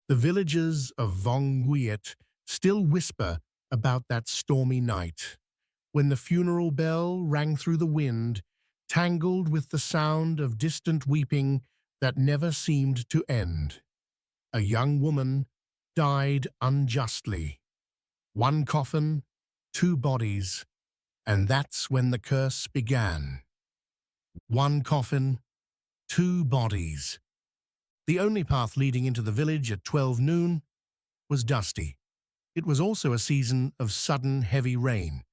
The villagers of Vong Nguyet still whisper about that stormy night, when the funeral bell rang through the wind, tangled with the sound of distant weeping that never seemed to end. A young woman died unjustly. One coffin, two bodies, and that's when the curse began. One coffin, two bodies. The only path leading into the village at 12 noon was dusty. It was also a season of sudden heavy rain,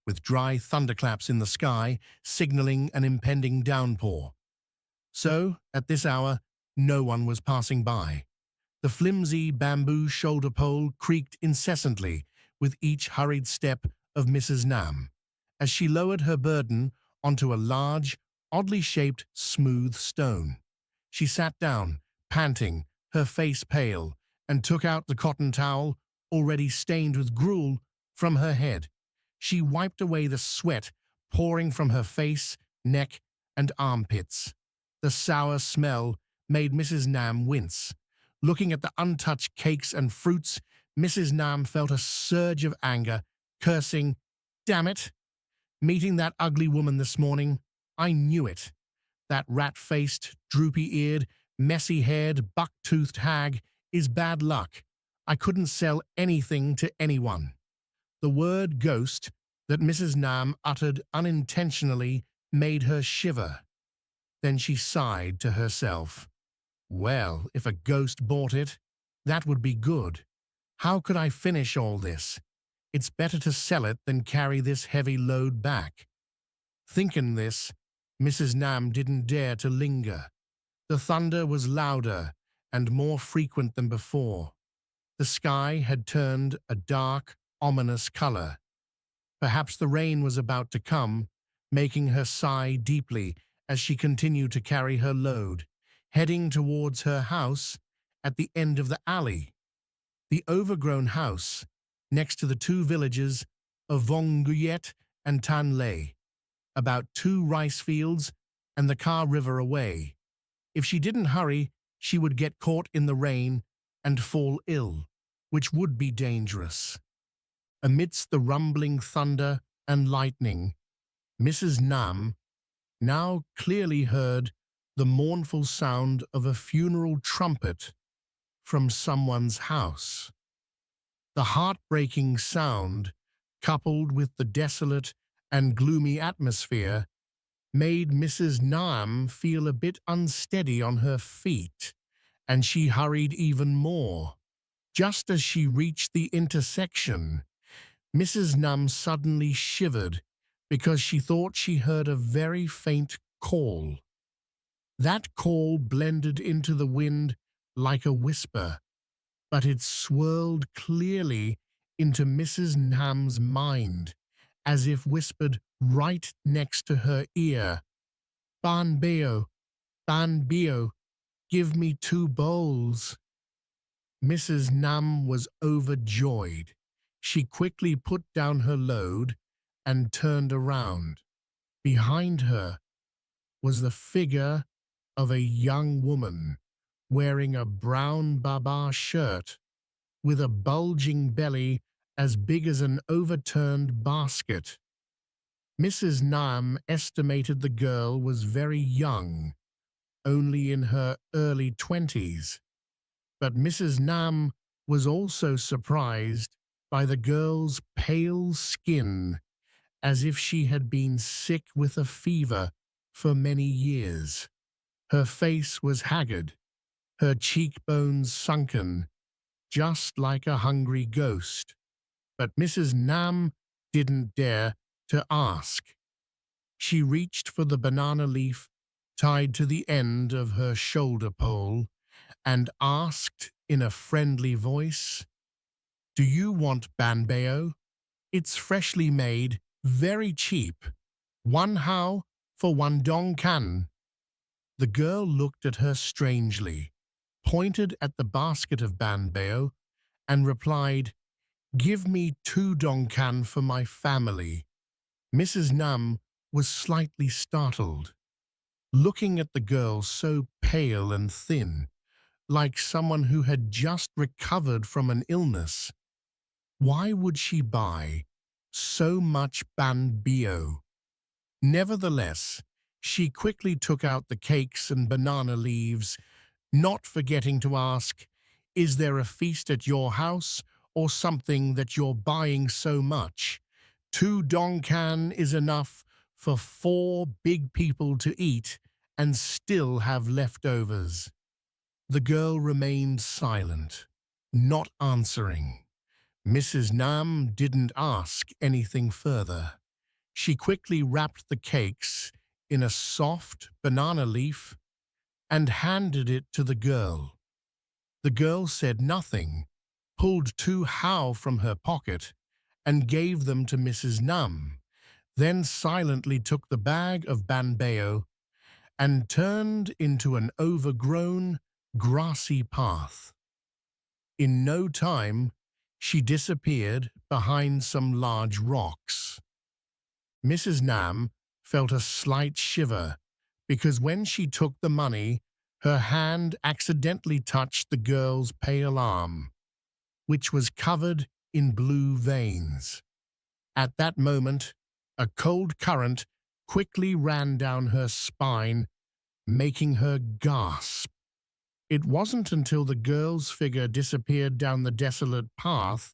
with dry thunderclaps in the sky signaling an impending downpour. So, at this hour, no one was passing by. The flimsy bamboo shoulder pole creaked incessantly with each hurried step of Mrs. Nam, as she lowered her burden onto a large, oddly shaped, smooth stone. She sat down, panting, her face pale, and took out the cotton towel, already stained with gruel, from her head. She wiped away the sweat pouring from her face, neck, and armpits. The sour smell made Mrs. Nam wince. Looking at the untouched cakes and fruits, Mrs. Nam felt a surge of anger, cursing, "Damn it! Meeting that ugly woman this morning, I knew it. That rat-faced, droopy-eared, messy-haired, buck-toothed hag is bad luck. I couldn't sell anything to anyone." The word ghost that Mrs. Nam uttered unintentionally made her shiver. Then she sighed to herself. Well, if a ghost bought it, that would be good. How could I finish all this? It's better to sell it than carry this heavy load back. Thinking this, Mrs. Nam didn't dare to linger. The thunder was louder and more frequent than before. The sky had turned a dark, ominous color. Perhaps the rain was about to come, making her sigh deeply as she continued to carry her load, heading towards her house at the end of the alley. The overgrown house, next to the two villages of Vong Nguyet and Tan Lei, about 2 rice fields and the Ka River away. If she didn't hurry, she would get caught in the rain and fall ill, which would be dangerous. Amidst the rumbling thunder and lightning, Mrs. Nam now clearly heard the mournful sound of a funeral trumpet from someone's house. The heartbreaking sound, coupled with the desolate and gloomy atmosphere, made Mrs. Nam feel a bit unsteady on her feet, and she hurried even more. Just as she reached the intersection, Mrs. Nam suddenly shivered because she thought she heard a very faint call. That call blended into the wind like a whisper, but it swirled clearly into Mrs. Nam's mind, as if whispered right next to her ear. "Ban Bio, give me 2 bowls." Mrs. Nam was overjoyed. She quickly put down her load and turned around. Behind her was the figure of a young woman wearing a brown baba shirt with a bulging belly as big as an overturned basket. Mrs. Nam estimated the girl was very young, only in her early 20s. But Mrs. Nam was also surprised by the girl's pale skin, as if she had been sick with a fever for many years. Her face was haggard, her cheekbones sunken, just like a hungry ghost. But Mrs. Nam didn't dare to ask. She reached for the banana leaf tied to the end of her shoulder pole and asked in a friendly voice, "Do you want banbeo? It's freshly made, very cheap. 1 hao for 1 dong can." The girl looked at her strangely, pointed at the basket of banbeo, and replied, "Give me 2 dong can for my family." Mrs. Nam was slightly startled. Looking at the girl so pale and thin, like someone who had just recovered from an illness. Why would she buy so much banbio? Nevertheless, she quickly took out the cakes and banana leaves, not forgetting to ask, "Is there a feast at your house or something that you're buying so much? 2 dongcan is enough for 4 big people to eat and still have leftovers." The girl remained silent, not answering. Mrs. Nam didn't ask anything further. She quickly wrapped the cakes in a soft banana leaf and handed it to the girl. The girl said nothing, pulled 2 hao from her pocket, and gave them to Mrs. Nam, then silently took the bag of banbeo and turned into an overgrown, grassy path. In no time, she disappeared behind some large rocks. Mrs. Nam felt a slight shiver because when she took the money, her hand accidentally touched the girl's pale arm, which was covered in blue veins. At that moment, a cold current quickly ran down her spine, making her gasp. It wasn't until the girl's figure disappeared down the desolate path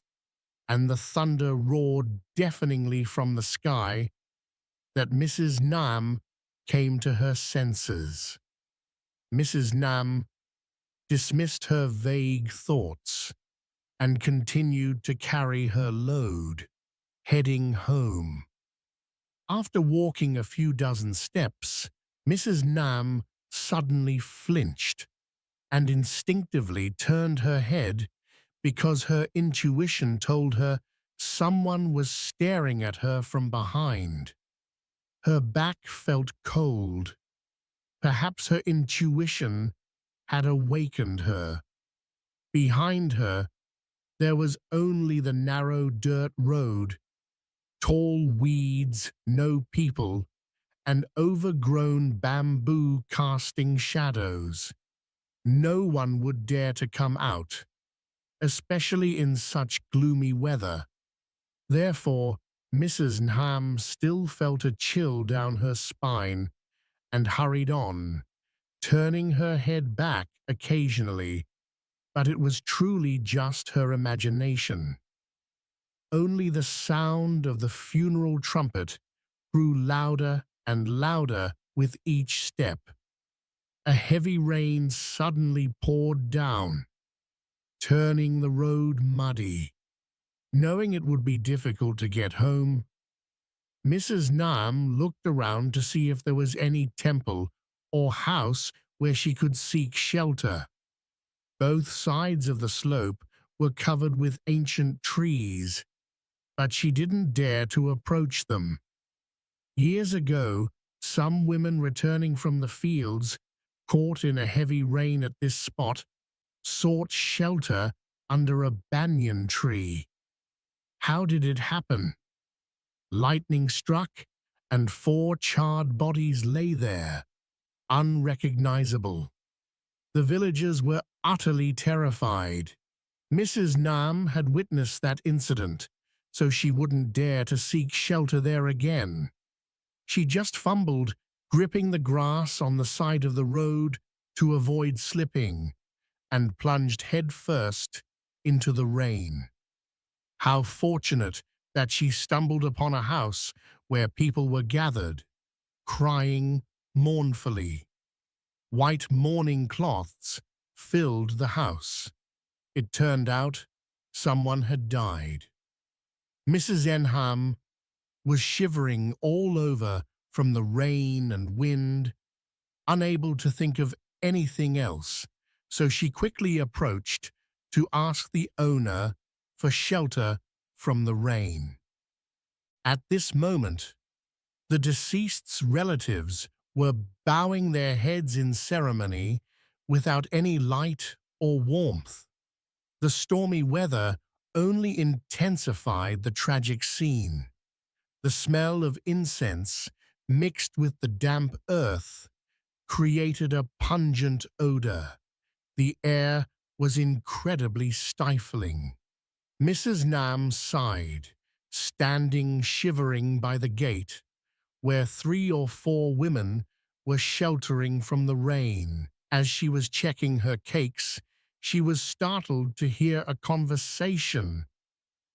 and the thunder roared deafeningly from the sky that Mrs. Nam came to her senses. Mrs. Nam dismissed her vague thoughts and continued to carry her load, heading home. After walking a few dozen steps, Mrs. Nam suddenly flinched and instinctively turned her head because her intuition told her someone was staring at her from behind. Her back felt cold. Perhaps her intuition had awakened her. Behind her, there was only the narrow dirt road, tall weeds, no people, and overgrown bamboo casting shadows. No one would dare to come out, especially in such gloomy weather. Therefore, Mrs. Nam still felt a chill down her spine and hurried on, turning her head back occasionally, but it was truly just her imagination. Only the sound of the funeral trumpet grew louder and louder with each step. A heavy rain suddenly poured down, turning the road muddy. Knowing it would be difficult to get home, Mrs. Nam looked around to see if there was any temple or house where she could seek shelter. Both sides of the slope were covered with ancient trees, but she didn't dare to approach them. Years ago, some women returning from the fields, caught in a heavy rain at this spot, sought shelter under a banyan tree. How did it happen? Lightning struck, and 4 charred bodies lay there, unrecognizable. The villagers were utterly terrified. Mrs. Nam had witnessed that incident, so she wouldn't dare to seek shelter there again. She just fumbled, gripping the grass on the side of the road to avoid slipping, and plunged headfirst into the rain. How fortunate that she stumbled upon a house where people were gathered, crying mournfully. White mourning cloths filled the house. It turned out someone had died. Mrs. Enham was shivering all over from the rain and wind, unable to think of anything else, so she quickly approached to ask the owner for shelter from the rain. At this moment, the deceased's relatives were bowing their heads in ceremony without any light or warmth. The stormy weather only intensified the tragic scene. The smell of incense mixed with the damp earth created a pungent odor The air was incredibly stifling. Mrs. Nam sighed, standing shivering by the gate, where 3 or 4 women were sheltering from the rain. As she was checking her cakes, she was startled to hear a conversation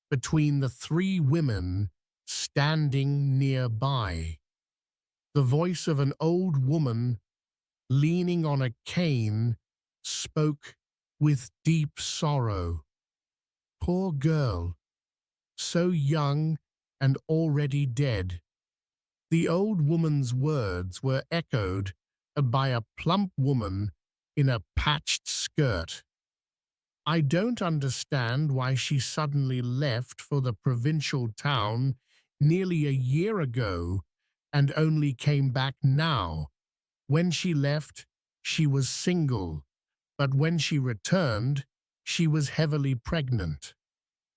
between the 3 women standing nearby. The voice of an old woman leaning on a cane spoke with deep sorrow. Poor girl, so young and already dead. The old woman's words were echoed by a plump woman in a patched skirt. I don't understand why she suddenly left for the provincial town nearly a year ago and only came back now. When she left, she was single, but when she returned, she was heavily pregnant.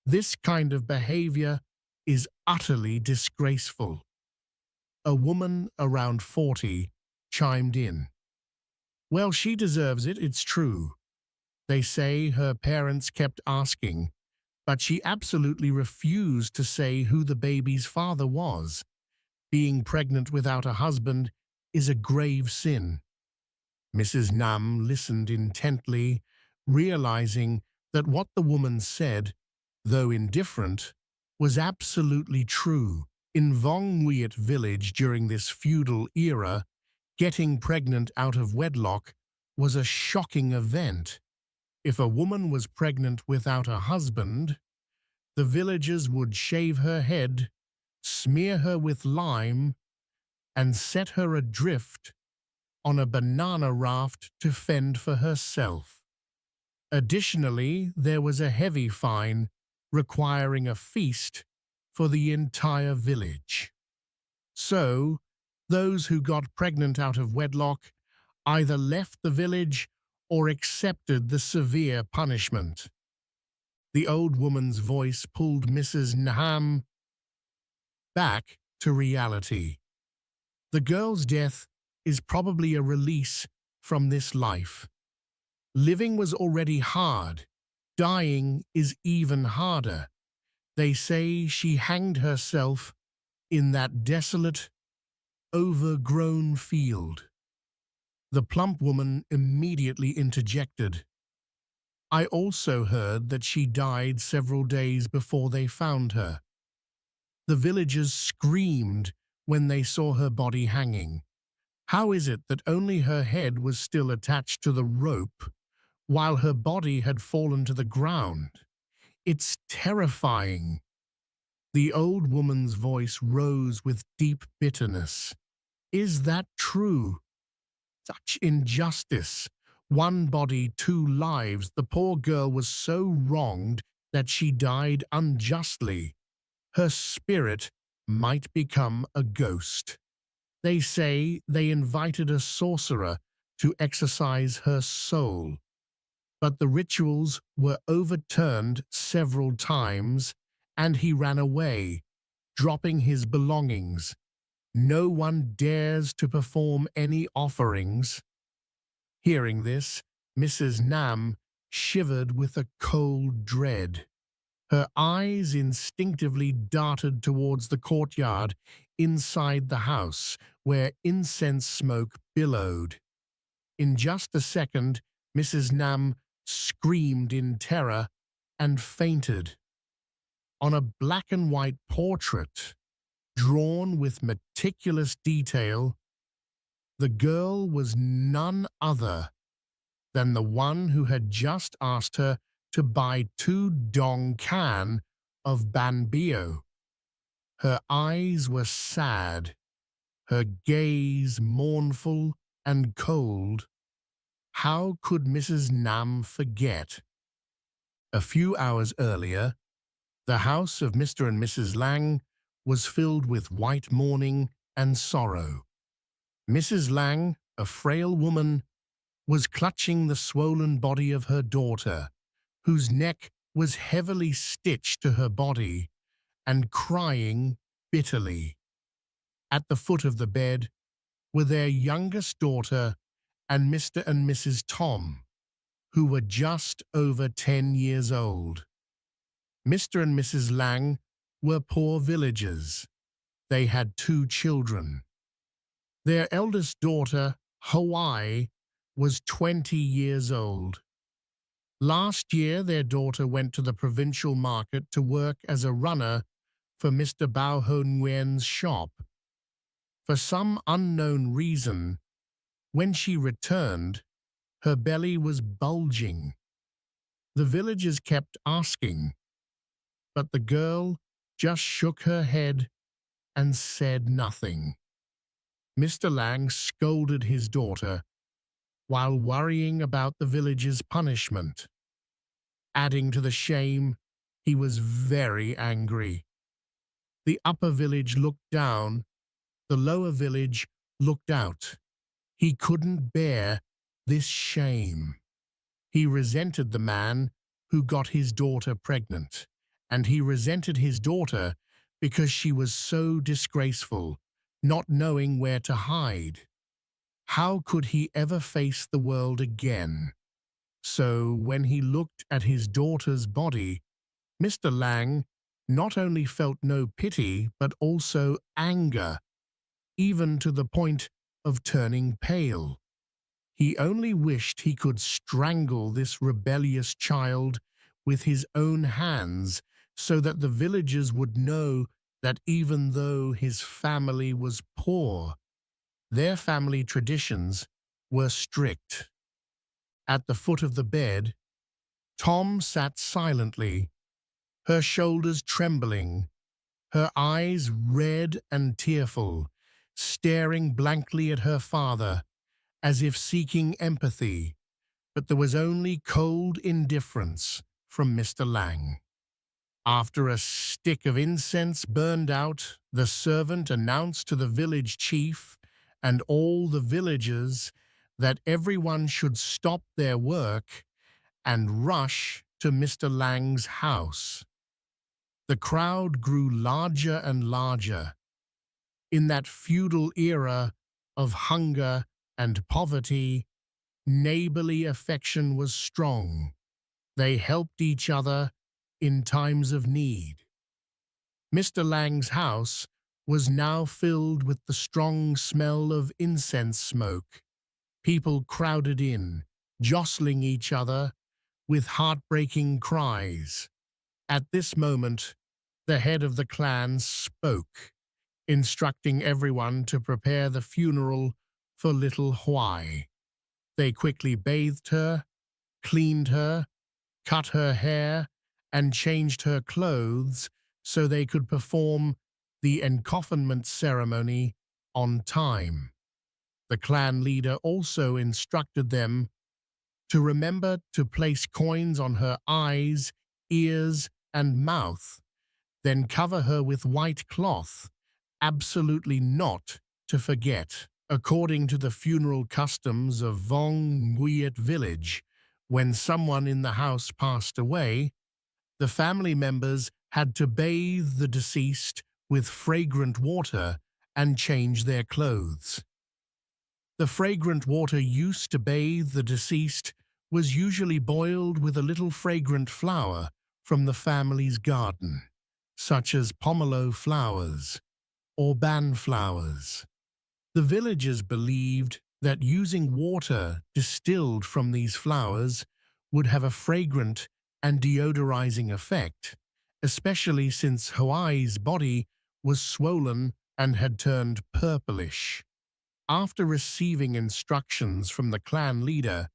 This kind of behavior is utterly disgraceful. A woman around 40 chimed in. Well, she deserves it, it's true. They say her parents kept asking, but she absolutely refused to say who the baby's father was. Being pregnant without a husband is a grave sin. Mrs. Nam listened intently, realizing that what the woman said, though indifferent, was absolutely true. In Vong Nguyet village during this feudal era, getting pregnant out of wedlock was a shocking event. If a woman was pregnant without a husband, the villagers would shave her head, smear her with lime, and set her adrift on a banana raft to fend for herself. Additionally, there was a heavy fine requiring a feast for the entire village. So, those who got pregnant out of wedlock either left the village or accepted the severe punishment. The old woman's voice pulled Mrs. Naham back to reality. The girl's death is probably a release from this life. Living was already hard. Dying is even harder. They say she hanged herself in that desolate, overgrown field. The plump woman immediately interjected. I also heard that she died several days before they found her. The villagers screamed when they saw her body hanging. How is it that only her head was still attached to the rope, while her body had fallen to the ground? It's terrifying. The old woman's voice rose with deep bitterness. Is that true? Such injustice. One body, 2 lives. The poor girl was so wronged that she died unjustly. Her spirit might become a ghost. They say they invited a sorcerer to exorcise her soul, but the rituals were overturned several times and he ran away, dropping his belongings. No one dares to perform any offerings. Hearing this, Mrs. Nam shivered with a cold dread. Her eyes instinctively darted towards the courtyard inside the house, where incense smoke billowed. In just a second, Mrs. Nam screamed in terror and fainted. On a black and white portrait, drawn with meticulous detail, the girl was none other than the one who had just asked her to buy 2 dong can of banbio. Her eyes were sad, her gaze mournful and cold. How could Mrs. Nam forget? A few hours earlier, the house of Mr. and Mrs. Lang was filled with white mourning and sorrow. Mrs. Lang, a frail woman, was clutching the swollen body of her daughter, whose neck was heavily stitched to her body, and crying bitterly. At the foot of the bed were their youngest daughter and Mr. and Mrs. Tom, who were just over 10 years old. Mr. and Mrs. Lang were poor villagers. They had 2 children. Their eldest daughter, Hawaii, was 20 years old. Last year, their daughter went to the provincial market to work as a runner for Mr. Bao Hon Nguyen's shop. For some unknown reason, when she returned, her belly was bulging. The villagers kept asking, but the girl just shook her head and said nothing. Mr. Lang scolded his daughter while worrying about the villagers' punishment. Adding to the shame, he was very angry. The upper village looked down, the lower village looked out. He couldn't bear this shame. He resented the man who got his daughter pregnant, and he resented his daughter because she was so disgraceful, not knowing where to hide. How could he ever face the world again? So when he looked at his daughter's body, Mr. Lang not only felt no pity but also anger, even to the point of turning pale. He only wished he could strangle this rebellious child with his own hands so that the villagers would know that even though his family was poor, their family traditions were strict. At the foot of the bed, Tom sat silently, her shoulders trembling, her eyes red and tearful, staring blankly at her father, as if seeking empathy, but there was only cold indifference from Mr. Lang. After a stick of incense burned out, the servant announced to the village chief and all the villagers that everyone should stop their work and rush to Mr. Lang's house. The crowd grew larger and larger. In that feudal era of hunger and poverty, neighborly affection was strong. They helped each other in times of need. Mr. Lang's house was now filled with the strong smell of incense smoke. People crowded in, jostling each other with heartbreaking cries. At this moment, the head of the clan spoke, instructing everyone to prepare the funeral for little Huai. They quickly bathed her, cleaned her, cut her hair, and changed her clothes so they could perform the encoffinment ceremony on time. The clan leader also instructed them to remember to place coins on her eyes, ears, and mouth, then cover her with white cloth, absolutely not to forget. According to the funeral customs of Vong Nguyet village, when someone in the house passed away, the family members had to bathe the deceased with fragrant water and change their clothes. The fragrant water used to bathe the deceased was usually boiled with a little fragrant flower from the family's garden, such as pomelo flowers or ban flowers. The villagers believed that using water distilled from these flowers would have a fragrant and deodorizing effect, especially since Hawaii's body was swollen and had turned purplish. After receiving instructions from the clan leader,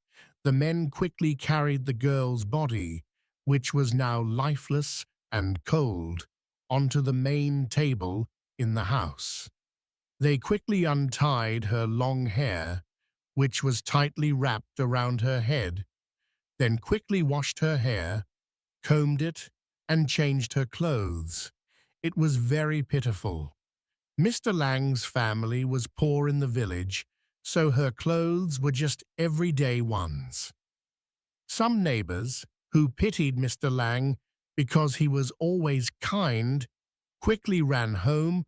the men quickly carried the girl's body, which was now lifeless and cold, onto the main table in the house. They quickly untied her long hair, which was tightly wrapped around her head, then quickly washed her hair, combed it, and changed her clothes. It was very pitiful. Mr. Lang's family was poor in the village, so her clothes were just everyday ones. Some neighbors, who pitied Mr. Lang because he was always kind, quickly ran home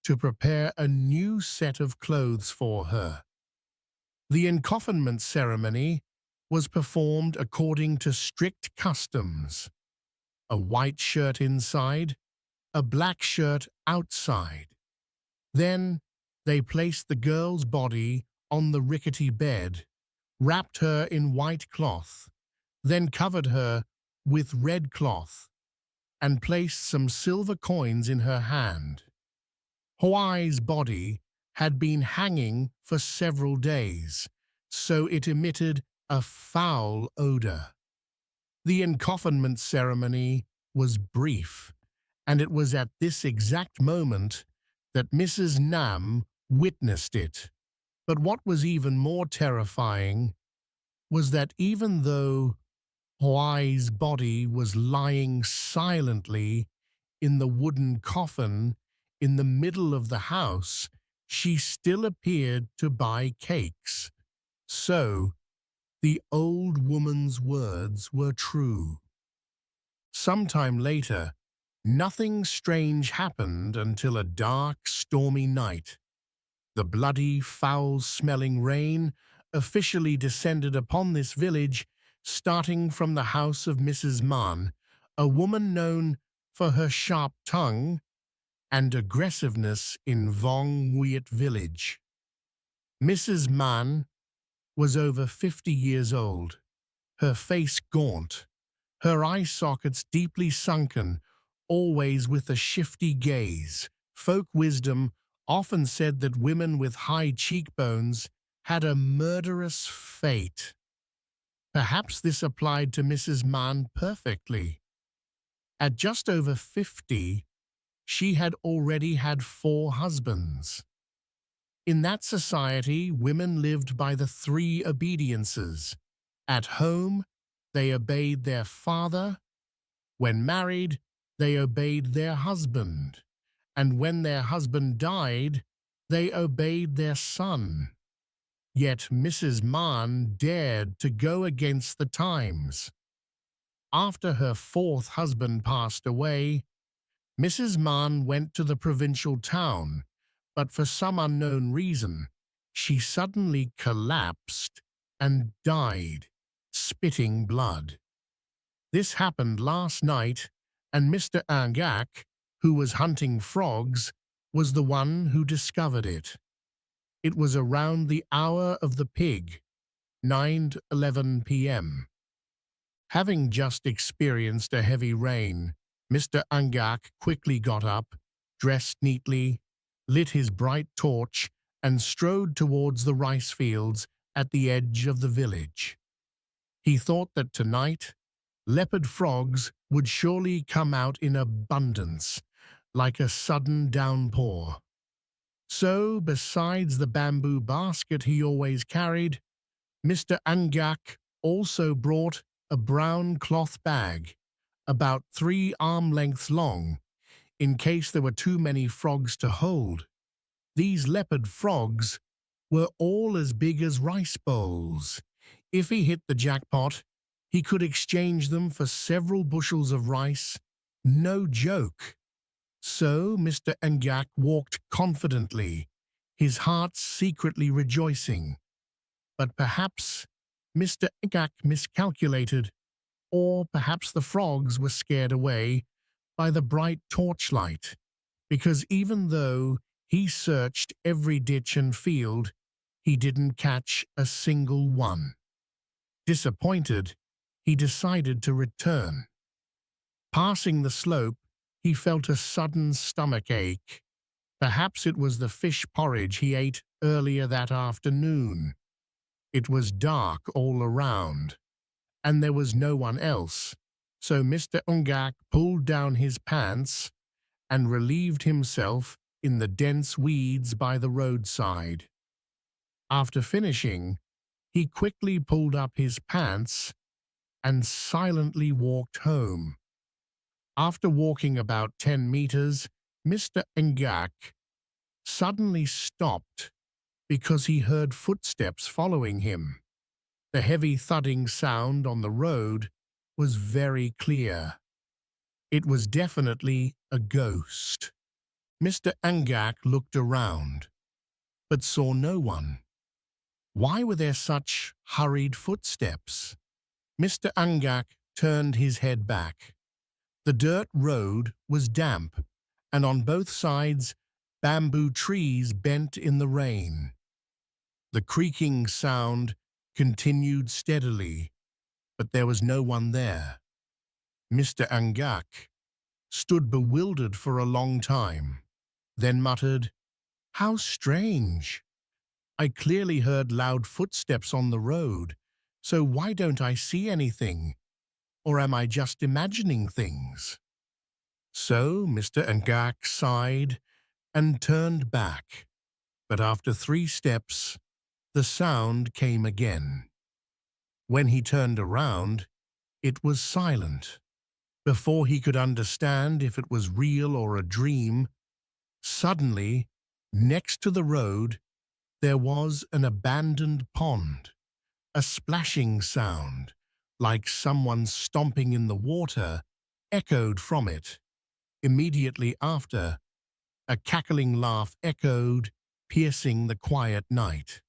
to prepare a new set of clothes for her. The encoffinment ceremony was performed according to strict customs. A white shirt inside, a black shirt outside. Then they placed the girl's body on the rickety bed, wrapped her in white cloth, then covered her with red cloth, and placed some silver coins in her hand. Hawaii's body had been hanging for several days, so it emitted a foul odor. The encoffinment ceremony was brief, and it was at this exact moment that Mrs. Nam witnessed it. But what was even more terrifying was that even though Hawaii's body was lying silently in the wooden coffin in the middle of the house, she still appeared to buy cakes. So, the old woman's words were true. Sometime later, nothing strange happened until a dark, stormy night. The bloody, foul-smelling rain officially descended upon this village, starting from the house of Mrs. Mann, a woman known for her sharp tongue and aggressiveness in Vong Nguyet village. Mrs. Mann was over 50 years old, her face gaunt, her eye sockets deeply sunken, always with a shifty gaze. Folk wisdom often said that women with high cheekbones had a murderous fate. Perhaps this applied to Mrs. Mann perfectly. At just over 50, she had already had 4 husbands. In that society, women lived by the 3 obediences. At home, they obeyed their father. When married, they obeyed their husband. And when their husband died, they obeyed their son. Yet Mrs. Mann dared to go against the times. After her 4th husband passed away, Mrs. Mann went to the provincial town, but for some unknown reason, she suddenly collapsed and died, spitting blood. This happened last night, and Mr. Angak, who was hunting frogs, was the one who discovered it. It was around the hour of the pig, 9:11 p.m. Having just experienced a heavy rain, Mr. Angak quickly got up, dressed neatly, lit his bright torch, and strode towards the rice fields at the edge of the village. He thought that tonight, leopard frogs would surely come out in abundance, like a sudden downpour. So, besides the bamboo basket he always carried, Mr. Angak also brought a brown cloth bag, about 3 arm lengths long, in case there were too many frogs to hold. These leopard frogs were all as big as rice bowls. If he hit the jackpot, he could exchange them for several bushels of rice. No joke. So Mr. Angak walked confidently, his heart secretly rejoicing. But perhaps Mr. Angak miscalculated, or perhaps the frogs were scared away by the bright torchlight, because even though he searched every ditch and field, he didn't catch a single one. Disappointed, he decided to return. Passing the slope, he felt a sudden stomach ache. Perhaps it was the fish porridge he ate earlier that afternoon. It was dark all around, and there was no one else, so Mr. Angak pulled down his pants and relieved himself in the dense weeds by the roadside. After finishing, he quickly pulled up his pants and silently walked home. After walking about 10 meters, Mr. Angak suddenly stopped because he heard footsteps following him. The heavy thudding sound on the road was very clear. It was definitely a ghost. Mr. Angak looked around, but saw no one. Why were there such hurried footsteps? Mr. Angak turned his head back. The dirt road was damp, and on both sides bamboo trees bent in the rain. The creaking sound continued steadily, but there was no one there. Mr. Angak stood bewildered for a long time, then muttered, "How strange! I clearly heard loud footsteps on the road, so why don't I see anything? Or am I just imagining things?" So Mr. Angak sighed and turned back, but after 3 steps, the sound came again. When he turned around, it was silent. Before he could understand if it was real or a dream, suddenly, next to the road, there was an abandoned pond. A splashing sound, like someone stomping in the water, echoed from it. Immediately after, a cackling laugh echoed, piercing the quiet night.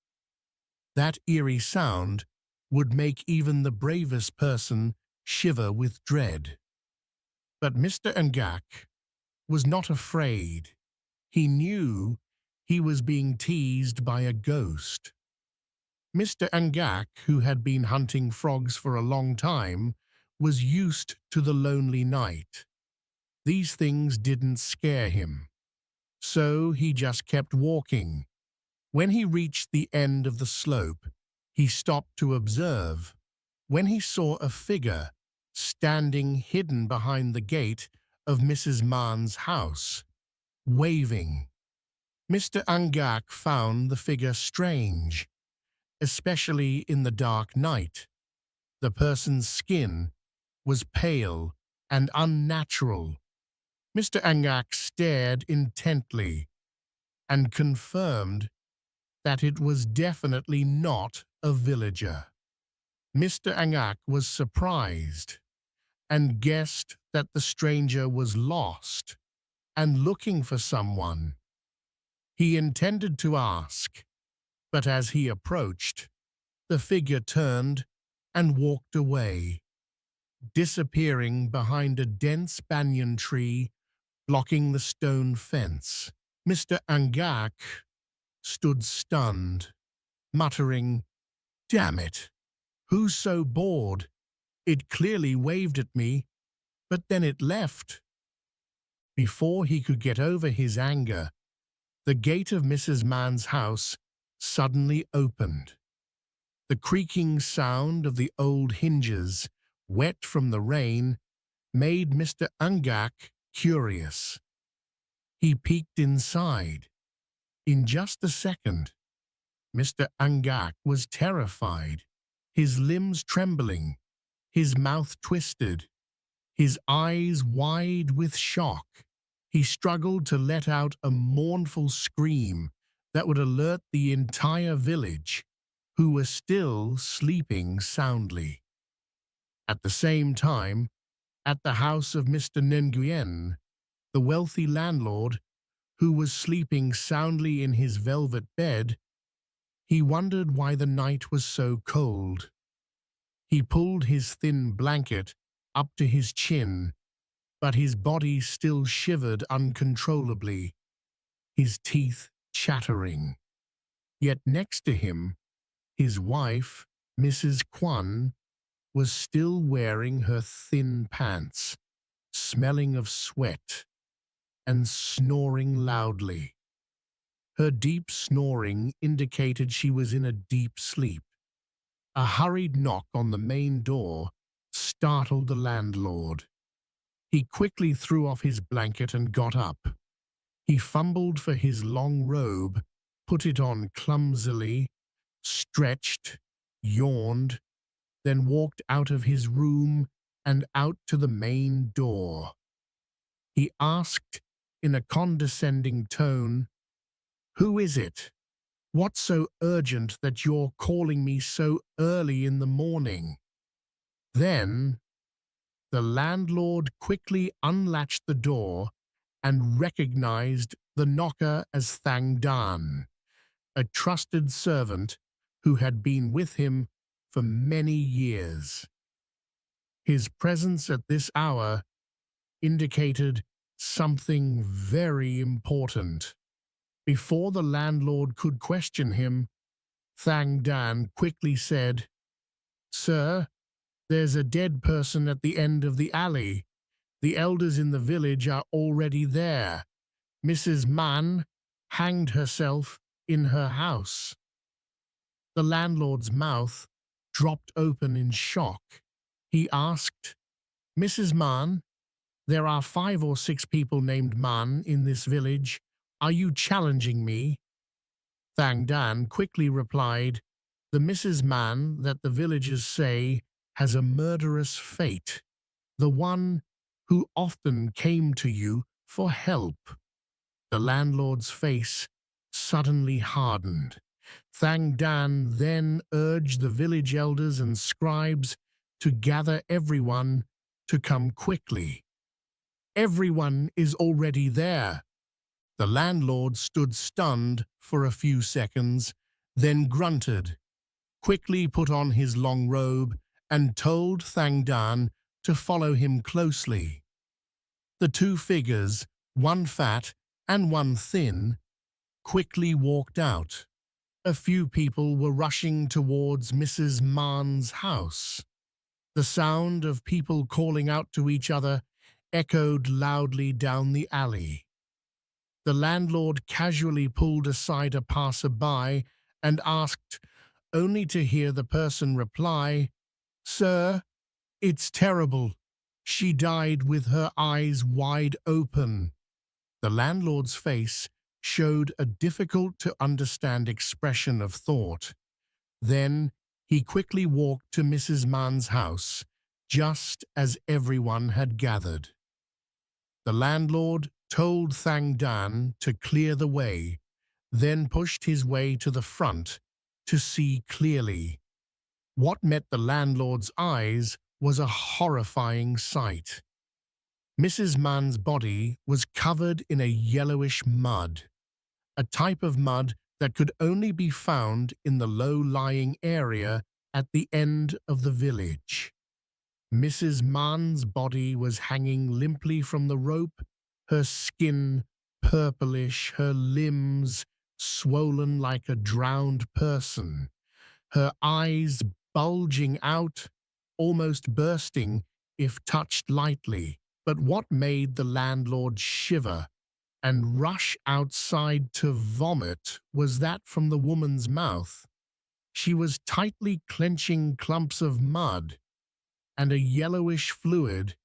That eerie sound would make even the bravest person shiver with dread. But Mr. Ngak was not afraid. He knew he was being teased by a ghost. Mr. Ngak, who had been hunting frogs for a long time, was used to the lonely night. These things didn't scare him. So he just kept walking. When he reached the end of the slope, he stopped to observe. When he saw a figure standing hidden behind the gate of Mrs. Man's house, waving. Mr. Angak found the figure strange, especially in the dark night. The person's skin was pale and unnatural. Mr. Angak stared intently and confirmed that it was definitely not a villager. Mr. Angak was surprised and guessed that the stranger was lost and looking for someone. He intended to ask, but as he approached, the figure turned and walked away, disappearing behind a dense banyan tree blocking the stone fence. Mr. Angak stood stunned, muttering, "Damn it! Who's so bored? It clearly waved at me, but then it left." Before he could get over his anger, the gate of Mrs. Man's house suddenly opened. The creaking sound of the old hinges, wet from the rain, made Mr. Angak curious. He peeked inside. In just a second, Mr. Angak was terrified, his limbs trembling, his mouth twisted, his eyes wide with shock. He struggled to let out a mournful scream that would alert the entire village, who were still sleeping soundly. At the same time, at the house of Mr. Nguyen, the wealthy landlord, who was sleeping soundly in his velvet bed, he wondered why the night was so cold. He pulled his thin blanket up to his chin, but his body still shivered uncontrollably, his teeth chattering. Yet next to him, his wife, Mrs. Kwan, was still wearing her thin pants, smelling of sweat, and snoring loudly. Her deep snoring indicated she was in a deep sleep. A hurried knock on the main door startled the landlord. He quickly threw off his blanket and got up. He fumbled for his long robe, put it on clumsily, stretched, yawned, then walked out of his room and out to the main door. He asked in a condescending tone, "Who is it? What's so urgent that you're calling me so early in the morning?" Then the landlord quickly unlatched the door and recognized the knocker as Thang Dan, a trusted servant who had been with him for many years. His presence at this hour indicated something very important. Before the landlord could question him, Thang Dan quickly said, "Sir, there's a dead person at the end of the alley. The elders in the village are already there. Mrs. Mann hanged herself in her house." The landlord's mouth dropped open in shock. He asked, "Mrs. Mann, there are 5 or 6 people named Mann in this village. Are you challenging me?" Thang Dan quickly replied, "The Mrs. Mann that the villagers say has a murderous fate, the one who often came to you for help." The landlord's face suddenly hardened. Thang Dan then urged the village elders and scribes to gather everyone to come quickly. "Everyone is already there." The landlord stood stunned for a few seconds, then grunted, quickly put on his long robe, and told Thang Dan to follow him closely. The 2 figures, one fat and one thin, quickly walked out. A few people were rushing towards Mrs. Mann's house. The sound of people calling out to each other echoed loudly down the alley. The landlord casually pulled aside a passer-by and asked, only to hear the person reply, "Sir, it's terrible. She died with her eyes wide open." The landlord's face showed a difficult-to-understand expression of thought. Then he quickly walked to Mrs. Mann's house, just as everyone had gathered. The landlord told Thang Dan to clear the way, then pushed his way to the front to see clearly. What met the landlord's eyes was a horrifying sight. Mrs. Mann's body was covered in a yellowish mud, a type of mud that could only be found in the low-lying area at the end of the village. Mrs. Mann's body was hanging limply from the rope, her skin purplish, her limbs swollen like a drowned person, her eyes bulging out, almost bursting if touched lightly. But what made the landlord shiver and rush outside to vomit was that from the woman's mouth. She was tightly clenching clumps of mud, and a yellowish fluid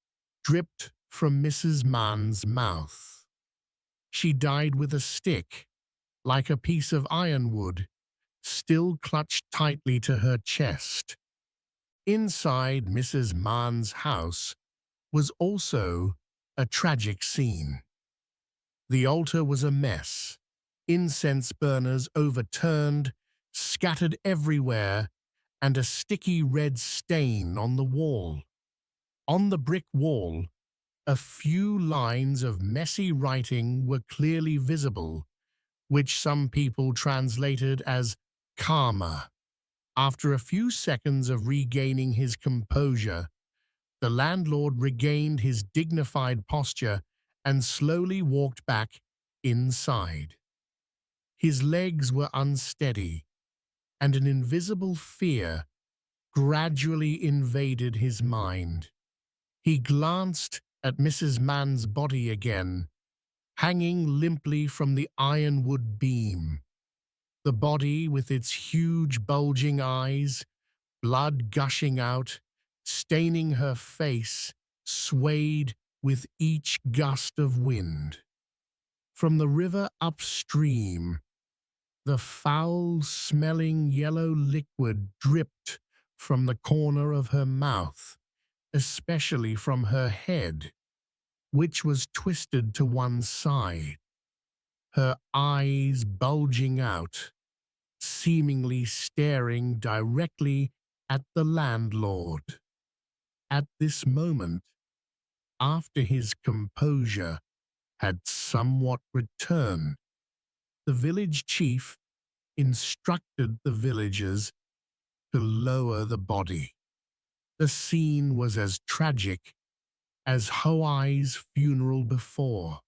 dripped from Mrs. Mann's mouth. She died with a stick, like a piece of ironwood, still clutched tightly to her chest. Inside Mrs. Mann's house was also a tragic scene. The altar was a mess, incense burners overturned, scattered everywhere, and a sticky red stain on the wall. On the brick wall, a few lines of messy writing were clearly visible, which some people translated as karma. After a few seconds of regaining his composure, the landlord regained his dignified posture and slowly walked back inside. His legs were unsteady, and an invisible fear gradually invaded his mind. He glanced at Mrs. Mann's body again, hanging limply from the ironwood beam. The body, with its huge bulging eyes, blood gushing out, staining her face, swayed with each gust of wind. From the river upstream, the foul-smelling yellow liquid dripped from the corner of her mouth, especially from her head, which was twisted to one side, her eyes bulging out, seemingly staring directly at the landlord. At this moment, after his composure had somewhat returned, the village chief instructed the villagers to lower the body. The scene was as tragic as Hoai's funeral before.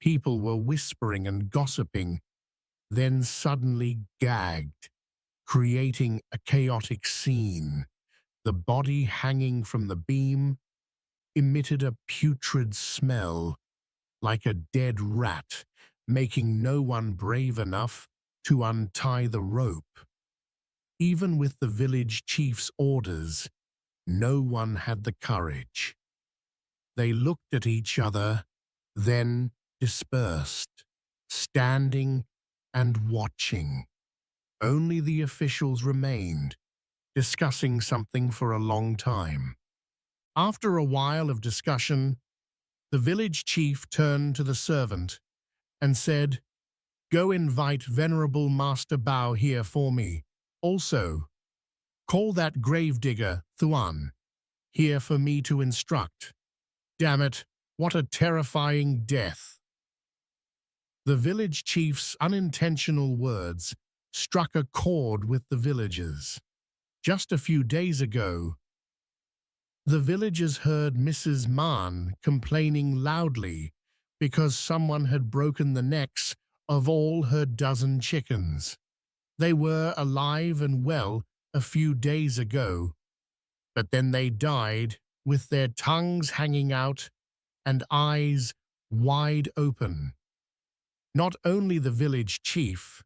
People were whispering and gossiping, then suddenly gagged, creating a chaotic scene. The body hanging from the beam emitted a putrid smell, like a dead rat, making no one brave enough to untie the rope. Even with the village chief's orders, no one had the courage. They looked at each other, then dispersed, standing and watching. Only the officials remained, discussing something for a long time. After a while of discussion, the village chief turned to the servant and said, "Go invite Venerable Master Bao here for me. Also, call that gravedigger, Thuan, here for me to instruct. Damn it, what a terrifying death." The village chief's unintentional words struck a chord with the villagers. Just a few days ago, the villagers heard Mrs. Mann complaining loudly because someone had broken the necks of all her dozen chickens. They were alive and well a few days ago, but then they died with their tongues hanging out and eyes wide open. Not only the village chief,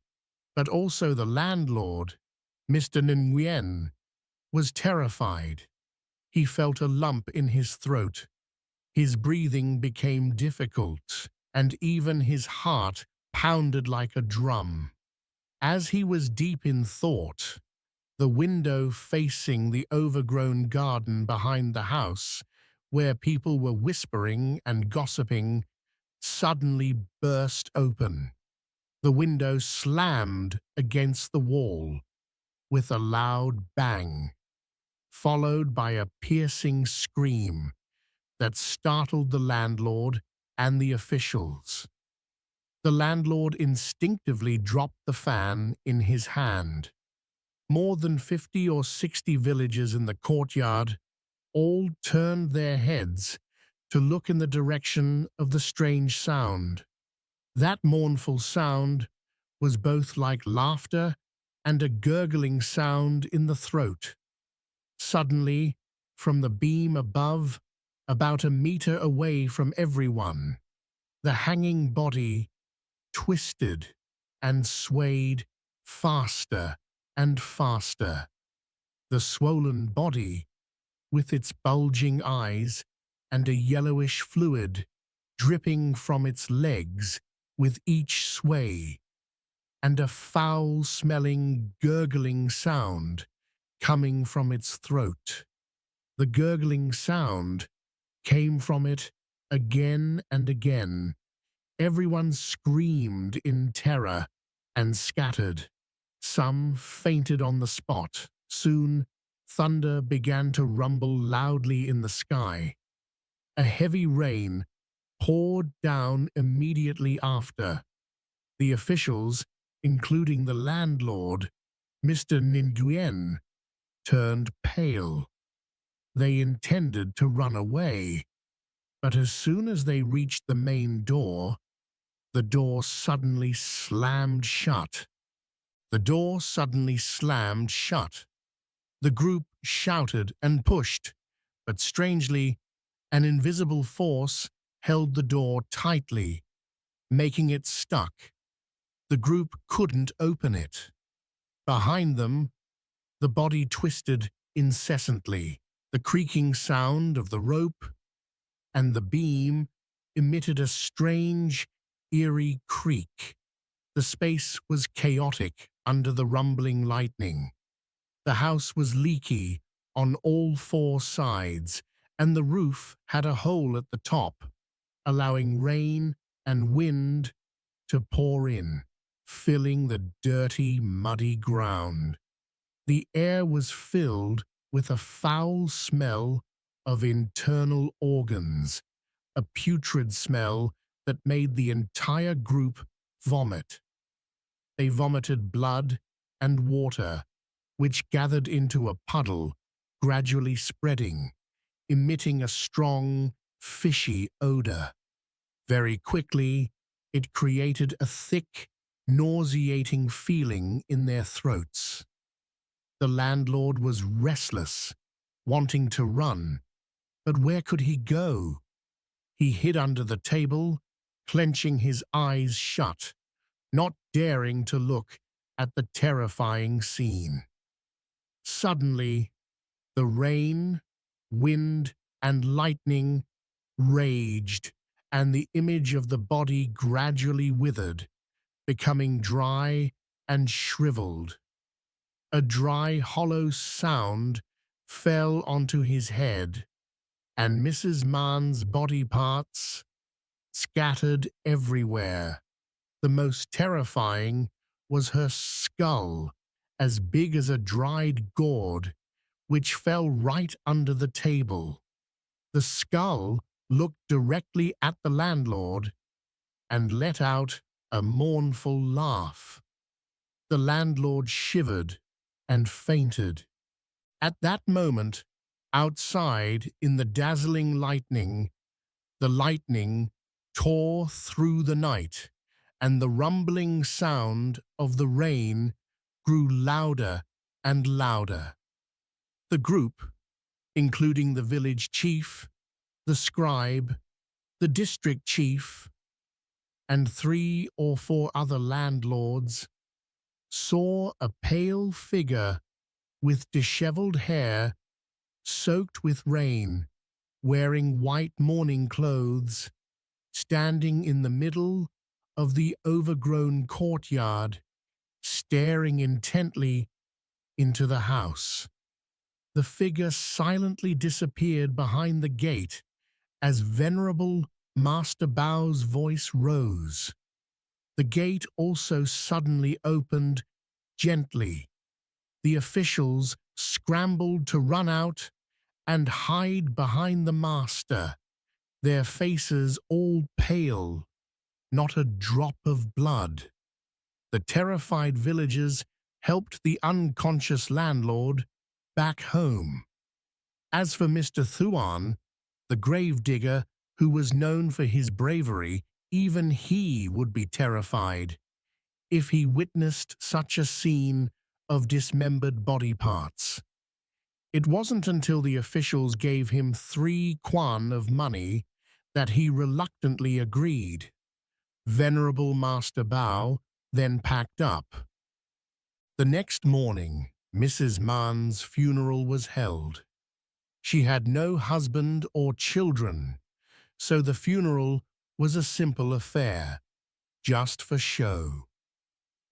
but also the landlord, Mr. Nguyen, was terrified. He felt a lump in his throat. His breathing became difficult, and even his heart pounded like a drum. As he was deep in thought, the window facing the overgrown garden behind the house, where people were whispering and gossiping, suddenly burst open. The window slammed against the wall with a loud bang, followed by a piercing scream that startled the landlord and the officials. The landlord instinctively dropped the fan in his hand. More than 50 or 60 villagers in the courtyard all turned their heads to look in the direction of the strange sound. That mournful sound was both like laughter and a gurgling sound in the throat. Suddenly, from the beam above, about a meter away from everyone, the hanging body twisted and swayed faster and faster. The swollen body, with its bulging eyes and a yellowish fluid dripping from its legs with each sway, and a foul-smelling, gurgling sound coming from its throat. The gurgling sound came from it again and again. Everyone screamed in terror and scattered. Some fainted on the spot. Soon, thunder began to rumble loudly in the sky. A heavy rain poured down immediately after. The officials, including the landlord, Mr. Nguyen, turned pale. They intended to run away, but as soon as they reached the main door, the door suddenly slammed shut. The door suddenly slammed shut. The group shouted and pushed, but strangely, an invisible force held the door tightly, making it stuck. The group couldn't open it. Behind them, the body twisted incessantly. The creaking sound of the rope and the beam emitted a strange, eerie creak. The space was chaotic under the rumbling lightning. The house was leaky on all four sides, and the roof had a hole at the top, allowing rain and wind to pour in, filling the dirty, muddy ground. The air was filled with a foul smell of internal organs, a putrid smell that made the entire group vomit. They vomited blood and water, which gathered into a puddle, gradually spreading, emitting a strong, fishy odor. Very quickly, it created a thick, nauseating feeling in their throats. The landlord was restless, wanting to run, but where could he go? He hid under the table, clenching his eyes shut, not daring to look at the terrifying scene. Suddenly, the rain, wind, and lightning raged, and the image of the body gradually withered, becoming dry and shriveled. A dry, hollow sound fell onto his head, and Mrs. Mann's body parts scattered everywhere. The most terrifying was her skull, as big as a dried gourd, which fell right under the table. The skull looked directly at the landlord and let out a mournful laugh. The landlord shivered and fainted. At that moment, outside in the dazzling lightning, the lightning tore through the night, and the rumbling sound of the rain grew louder and louder. The group, including the village chief, the scribe, the district chief, and 3 or 4 other landlords, saw a pale figure with disheveled hair soaked with rain, wearing white mourning clothes, standing in the middle of the overgrown courtyard, staring intently into the house. The figure silently disappeared behind the gate as Venerable Master Bao's voice rose. The gate also suddenly opened gently. The officials scrambled to run out and hide behind the master, their faces all pale, not a drop of blood. The terrified villagers helped the unconscious landlord back home. As for Mr. Thuan, the gravedigger, who was known for his bravery, even he would be terrified if he witnessed such a scene of dismembered body parts. It wasn't until the officials gave him 3 kwan of money that he reluctantly agreed. Venerable Master Bao then packed up. The next morning, Mrs. Mann's funeral was held. She had no husband or children, so the funeral was a simple affair, just for show.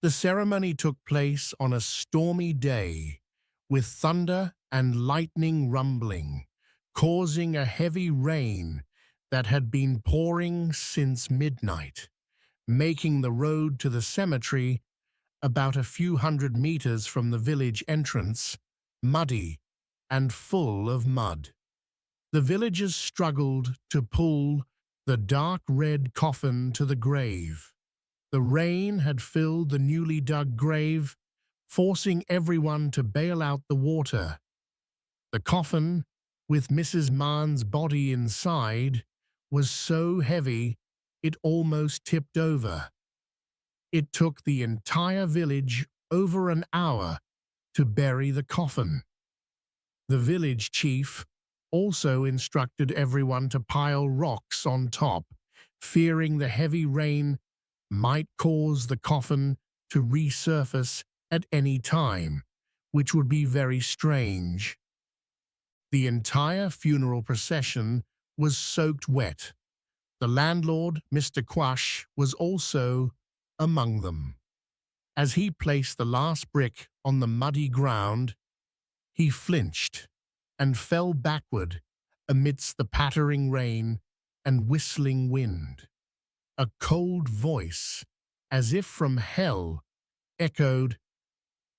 The ceremony took place on a stormy day, with thunder and lightning rumbling, causing a heavy rain that had been pouring since midnight, making the road to the cemetery, about a few hundred meters from the village entrance, muddy and full of mud. The villagers struggled to pull the dark red coffin to the grave. The rain had filled the newly dug grave, forcing everyone to bail out the water. The coffin, with Mrs. Mann's body inside, was so heavy it almost tipped over. It took the entire village over an hour to bury the coffin. The village chief also instructed everyone to pile rocks on top, fearing the heavy rain might cause the coffin to resurface at any time, which would be very strange. The entire funeral procession was soaked wet. The landlord, Mr. Quash, was also among them. As he placed the last brick on the muddy ground, he flinched and fell backward amidst the pattering rain and whistling wind. A cold voice, as if from hell, echoed,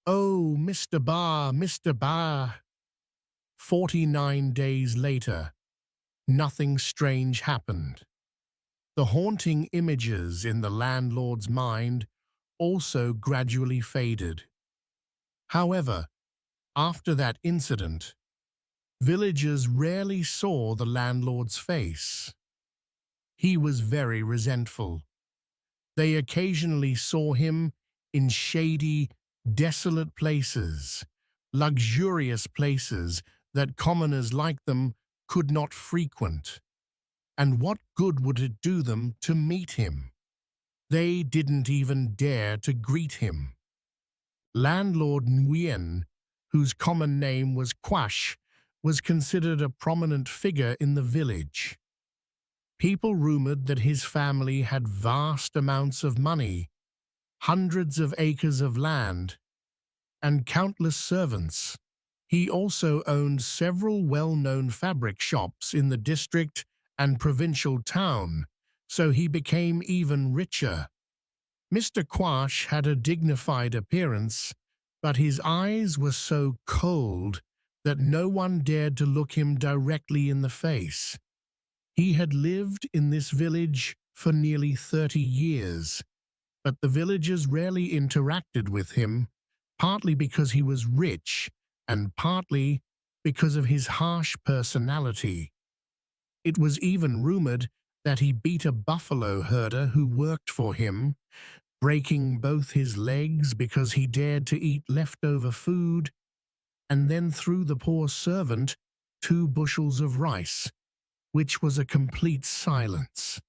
"Oh, Mr. Ba, Mr. Ba." 49 days later, nothing strange happened. The haunting images in the landlord's mind also gradually faded. However, after that incident, villagers rarely saw the landlord's face. He was very resentful. They occasionally saw him in shady, desolate places, luxurious places that commoners like them could not frequent. And what good would it do them to meet him? They didn't even dare to greet him. Landlord Nguyen, whose common name was Quash, was considered a prominent figure in the village. People rumored that his family had vast amounts of money, hundreds of acres of land, and countless servants. He also owned several well-known fabric shops in the district and provincial town, so he became even richer. Mr. Quash had a dignified appearance, but his eyes were so cold that no one dared to look him directly in the face. He had lived in this village for nearly 30 years, but the villagers rarely interacted with him, partly because he was rich and partly because of his harsh personality. It was even rumored that he beat a buffalo herder who worked for him, breaking both his legs because he dared to eat leftover food, and then threw the poor servant 2 bushels of rice, which was a complete silence.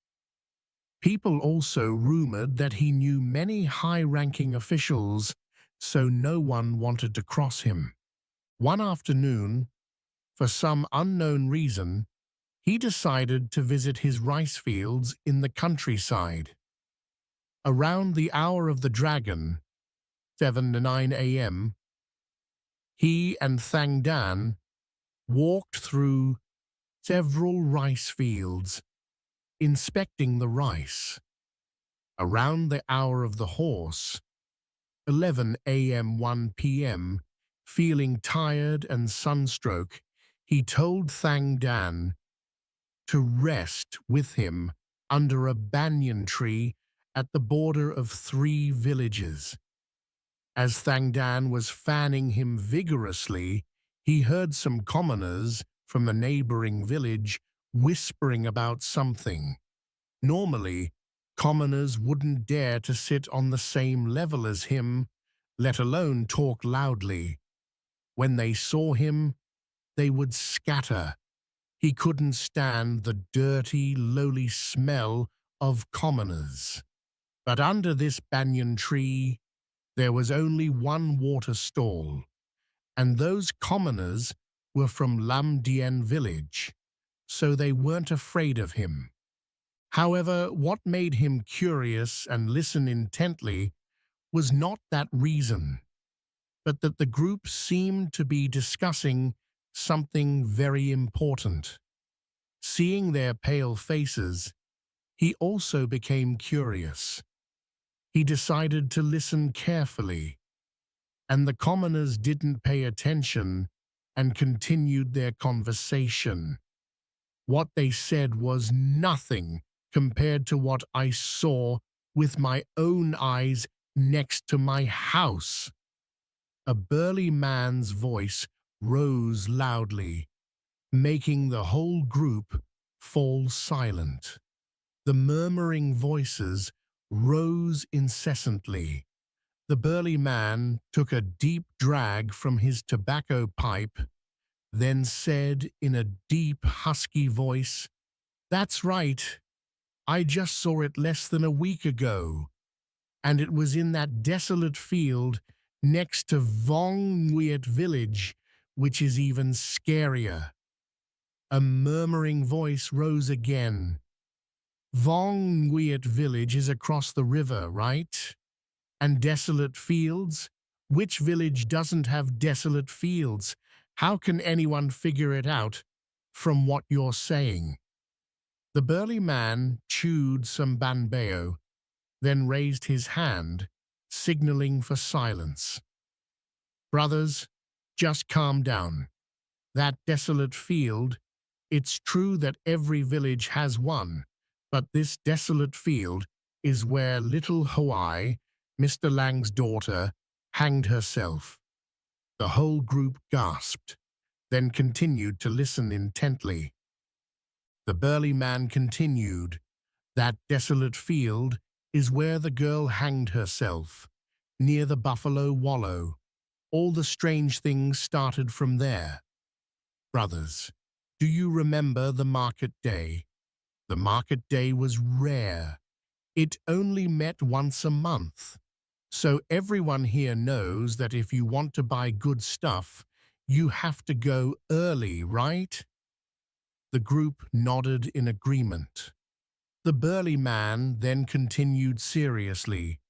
People also rumored that he knew many high-ranking officials, so no one wanted to cross him. One afternoon, for some unknown reason, he decided to visit his rice fields in the countryside. Around the hour of the dragon, 7 to 9 a.m., he and Thang Dan walked through several rice fields, inspecting the rice. Around the hour of the horse, 11 a.m. 1 p.m., feeling tired and sunstroke, he told Thang Dan to rest with him under a banyan tree at the border of 3 villages. As Thang Dan was fanning him vigorously, he heard some commoners from the neighboring village whispering about something. Normally, commoners wouldn't dare to sit on the same level as him, let alone talk loudly. When they saw him, they would scatter. He couldn't stand the dirty, lowly smell of commoners. But under this banyan tree, there was only one water stall, and those commoners were from Lam Dien village, so they weren't afraid of him. However, what made him curious and listen intently was not that reason, but that the group seemed to be discussing something very important. Seeing their pale faces, he also became curious. He decided to listen carefully, and the commoners didn't pay attention and continued their conversation. What they said was nothing compared to what I saw with my own eyes next to my house. A burly man's voice rose loudly, making the whole group fall silent. The murmuring voices rose incessantly. The burly man took a deep drag from his tobacco pipe, then said in a deep, husky voice, "That's right. I just saw it less than a week ago, and it was in that desolate field next to Vong Nguyet village, which is even scarier." A murmuring voice rose again. "Vong Nguyet village is across the river, right? And desolate fields? Which village doesn't have desolate fields? How can anyone figure it out from what you're saying?" The burly man chewed some banbeo, then raised his hand, signaling for silence. "Brothers, just calm down. That desolate field, it's true that every village has one, but this desolate field is where little Hawaii, Mr. Lang's daughter hanged herself. The whole group gasped, then continued to listen intently. The burly man continued, "That desolate field is where the girl hanged herself, near the buffalo wallow. All the strange things started from there. Brothers, do you remember the market day? The market day was rare. It only met once a month. So everyone here knows that if you want to buy good stuff, you have to go early, right?" The group nodded in agreement. The burly man then continued seriously.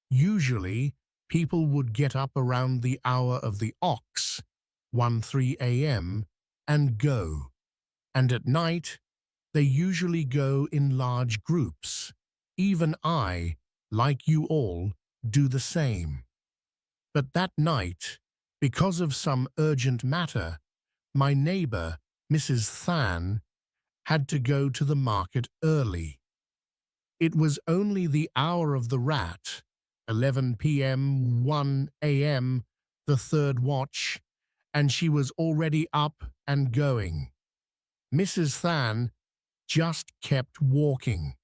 "Usually, people would get up around the hour of the ox, 1:03 a.m., and go. And at night, they usually go in large groups. Even I, like you all, do the same. But that night, because of some urgent matter, my neighbor, Mrs. Than, had to go to the market early. It was only the hour of the rat, 11 p.m., 1 a.m., the third watch, and she was already up and going. Mrs. Than just kept walking.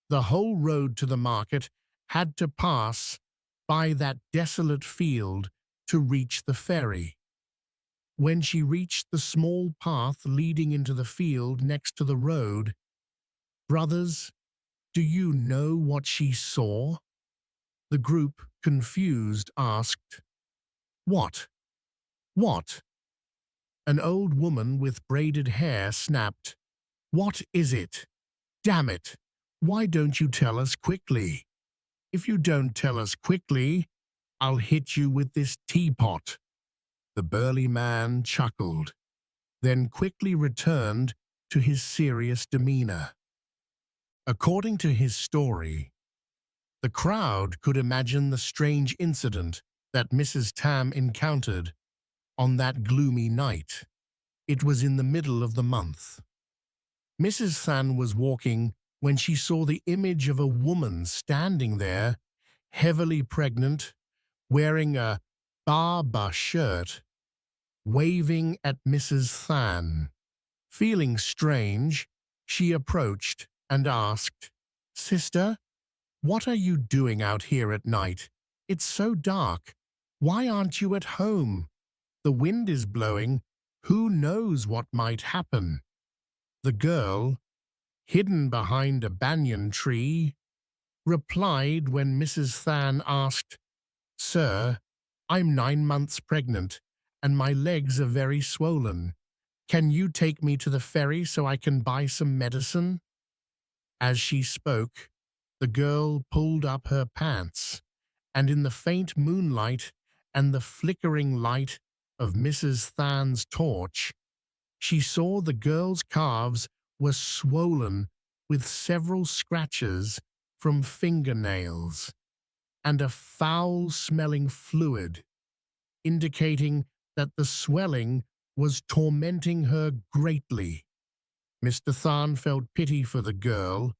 The whole road to the market had to pass by that desolate field to reach the ferry. When she reached the small path leading into the field next to the road, brothers, do you know what she saw?" The group, confused, asked, "What? What?" An old woman with braided hair snapped, "What is it? Damn it! Why don't you tell us quickly? If you don't tell us quickly, I'll hit you with this teapot." The burly man chuckled, then quickly returned to his serious demeanor. According to his story, the crowd could imagine the strange incident that Mrs. Tam encountered on that gloomy night. It was in the middle of the month. Mrs. Than was walking when she saw the image of a woman standing there, heavily pregnant, wearing a barber shirt, waving at Mrs. Than. Feeling strange, she approached and asked, "Sister, what are you doing out here at night? It's so dark. Why aren't you at home? The wind is blowing. Who knows what might happen?" The girl, hidden behind a banyan tree, replied when Mrs. Than asked, "Sir, I'm 9 months pregnant, and my legs are very swollen. Can you take me to the ferry so I can buy some medicine?" As she spoke, the girl pulled up her pants, and in the faint moonlight and the flickering light of Mrs. Than's torch, she saw the girl's calves were swollen with several scratches from fingernails and a foul-smelling fluid, indicating that the swelling was tormenting her greatly. Mr. Than felt pity for the girl,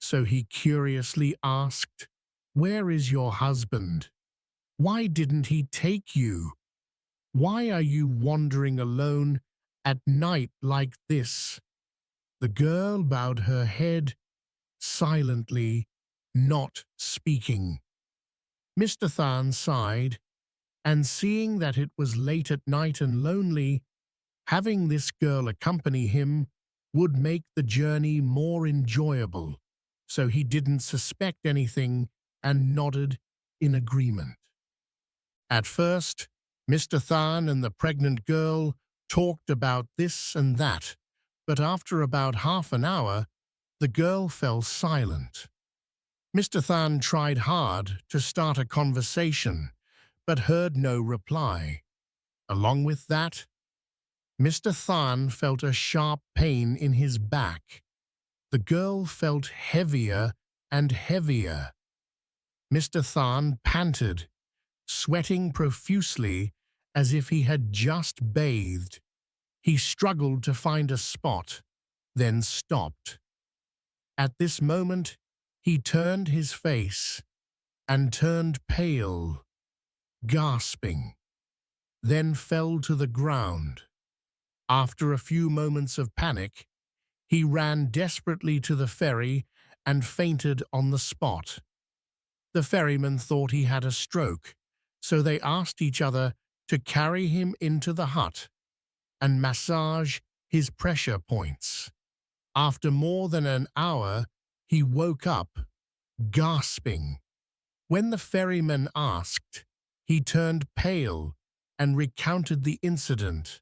so he curiously asked, "Where is your husband? Why didn't he take you? Why are you wandering alone at night like this?" The girl bowed her head silently, not speaking. Mr. Than sighed, and seeing that it was late at night and lonely, having this girl accompany him would make the journey more enjoyable, so he didn't suspect anything and nodded in agreement. At first, Mr. Than and the pregnant girl talked about this and that, but after about half an hour, the girl fell silent. Mr. Than tried hard to start a conversation, but heard no reply. Along with that, Mr. Than felt a sharp pain in his back. The girl felt heavier and heavier. Mr. Than panted, sweating profusely as if he had just bathed. He struggled to find a spot, then stopped. At this moment, he turned his face and turned pale, gasping, then fell to the ground. After a few moments of panic, he ran desperately to the ferry and fainted on the spot. The ferryman thought he had a stroke, so they asked each other to carry him into the hut and massage his pressure points. After more than an hour, he woke up, gasping. When the ferryman asked, he turned pale and recounted the incident,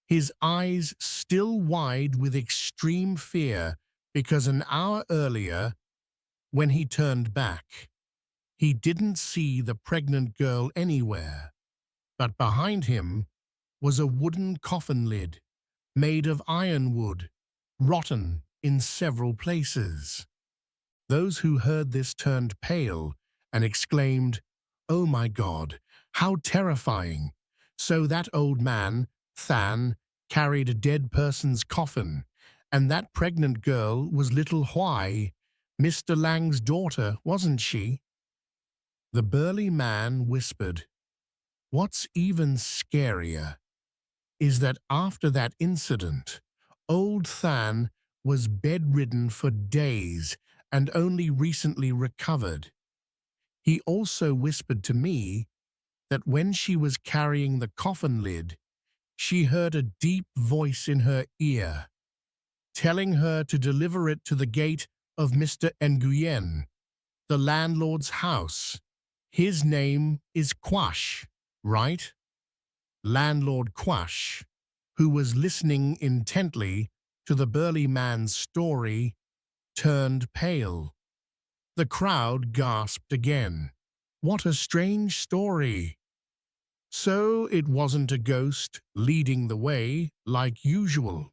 his eyes still wide with extreme fear because an hour earlier, when he turned back, he didn't see the pregnant girl anywhere, but behind him was a wooden coffin lid made of ironwood, rotten in several places. Those who heard this turned pale and exclaimed, "Oh my God, how terrifying!" So that old man, Than, carried a dead person's coffin, and that pregnant girl was little Huai, Mr. Lang's daughter, wasn't she? The burly man whispered, "What's even scarier is that after that incident, old Than was bedridden for days and only recently recovered. He also whispered to me that when she was carrying the coffin lid, she heard a deep voice in her ear, telling her to deliver it to the gate of Mr. Nguyen, the landlord's house. His name is Quash, right?" Landlord Quash, who was listening intently to the burly man's story, turned pale. The crowd gasped again. What a strange story! So it wasn't a ghost leading the way like usual.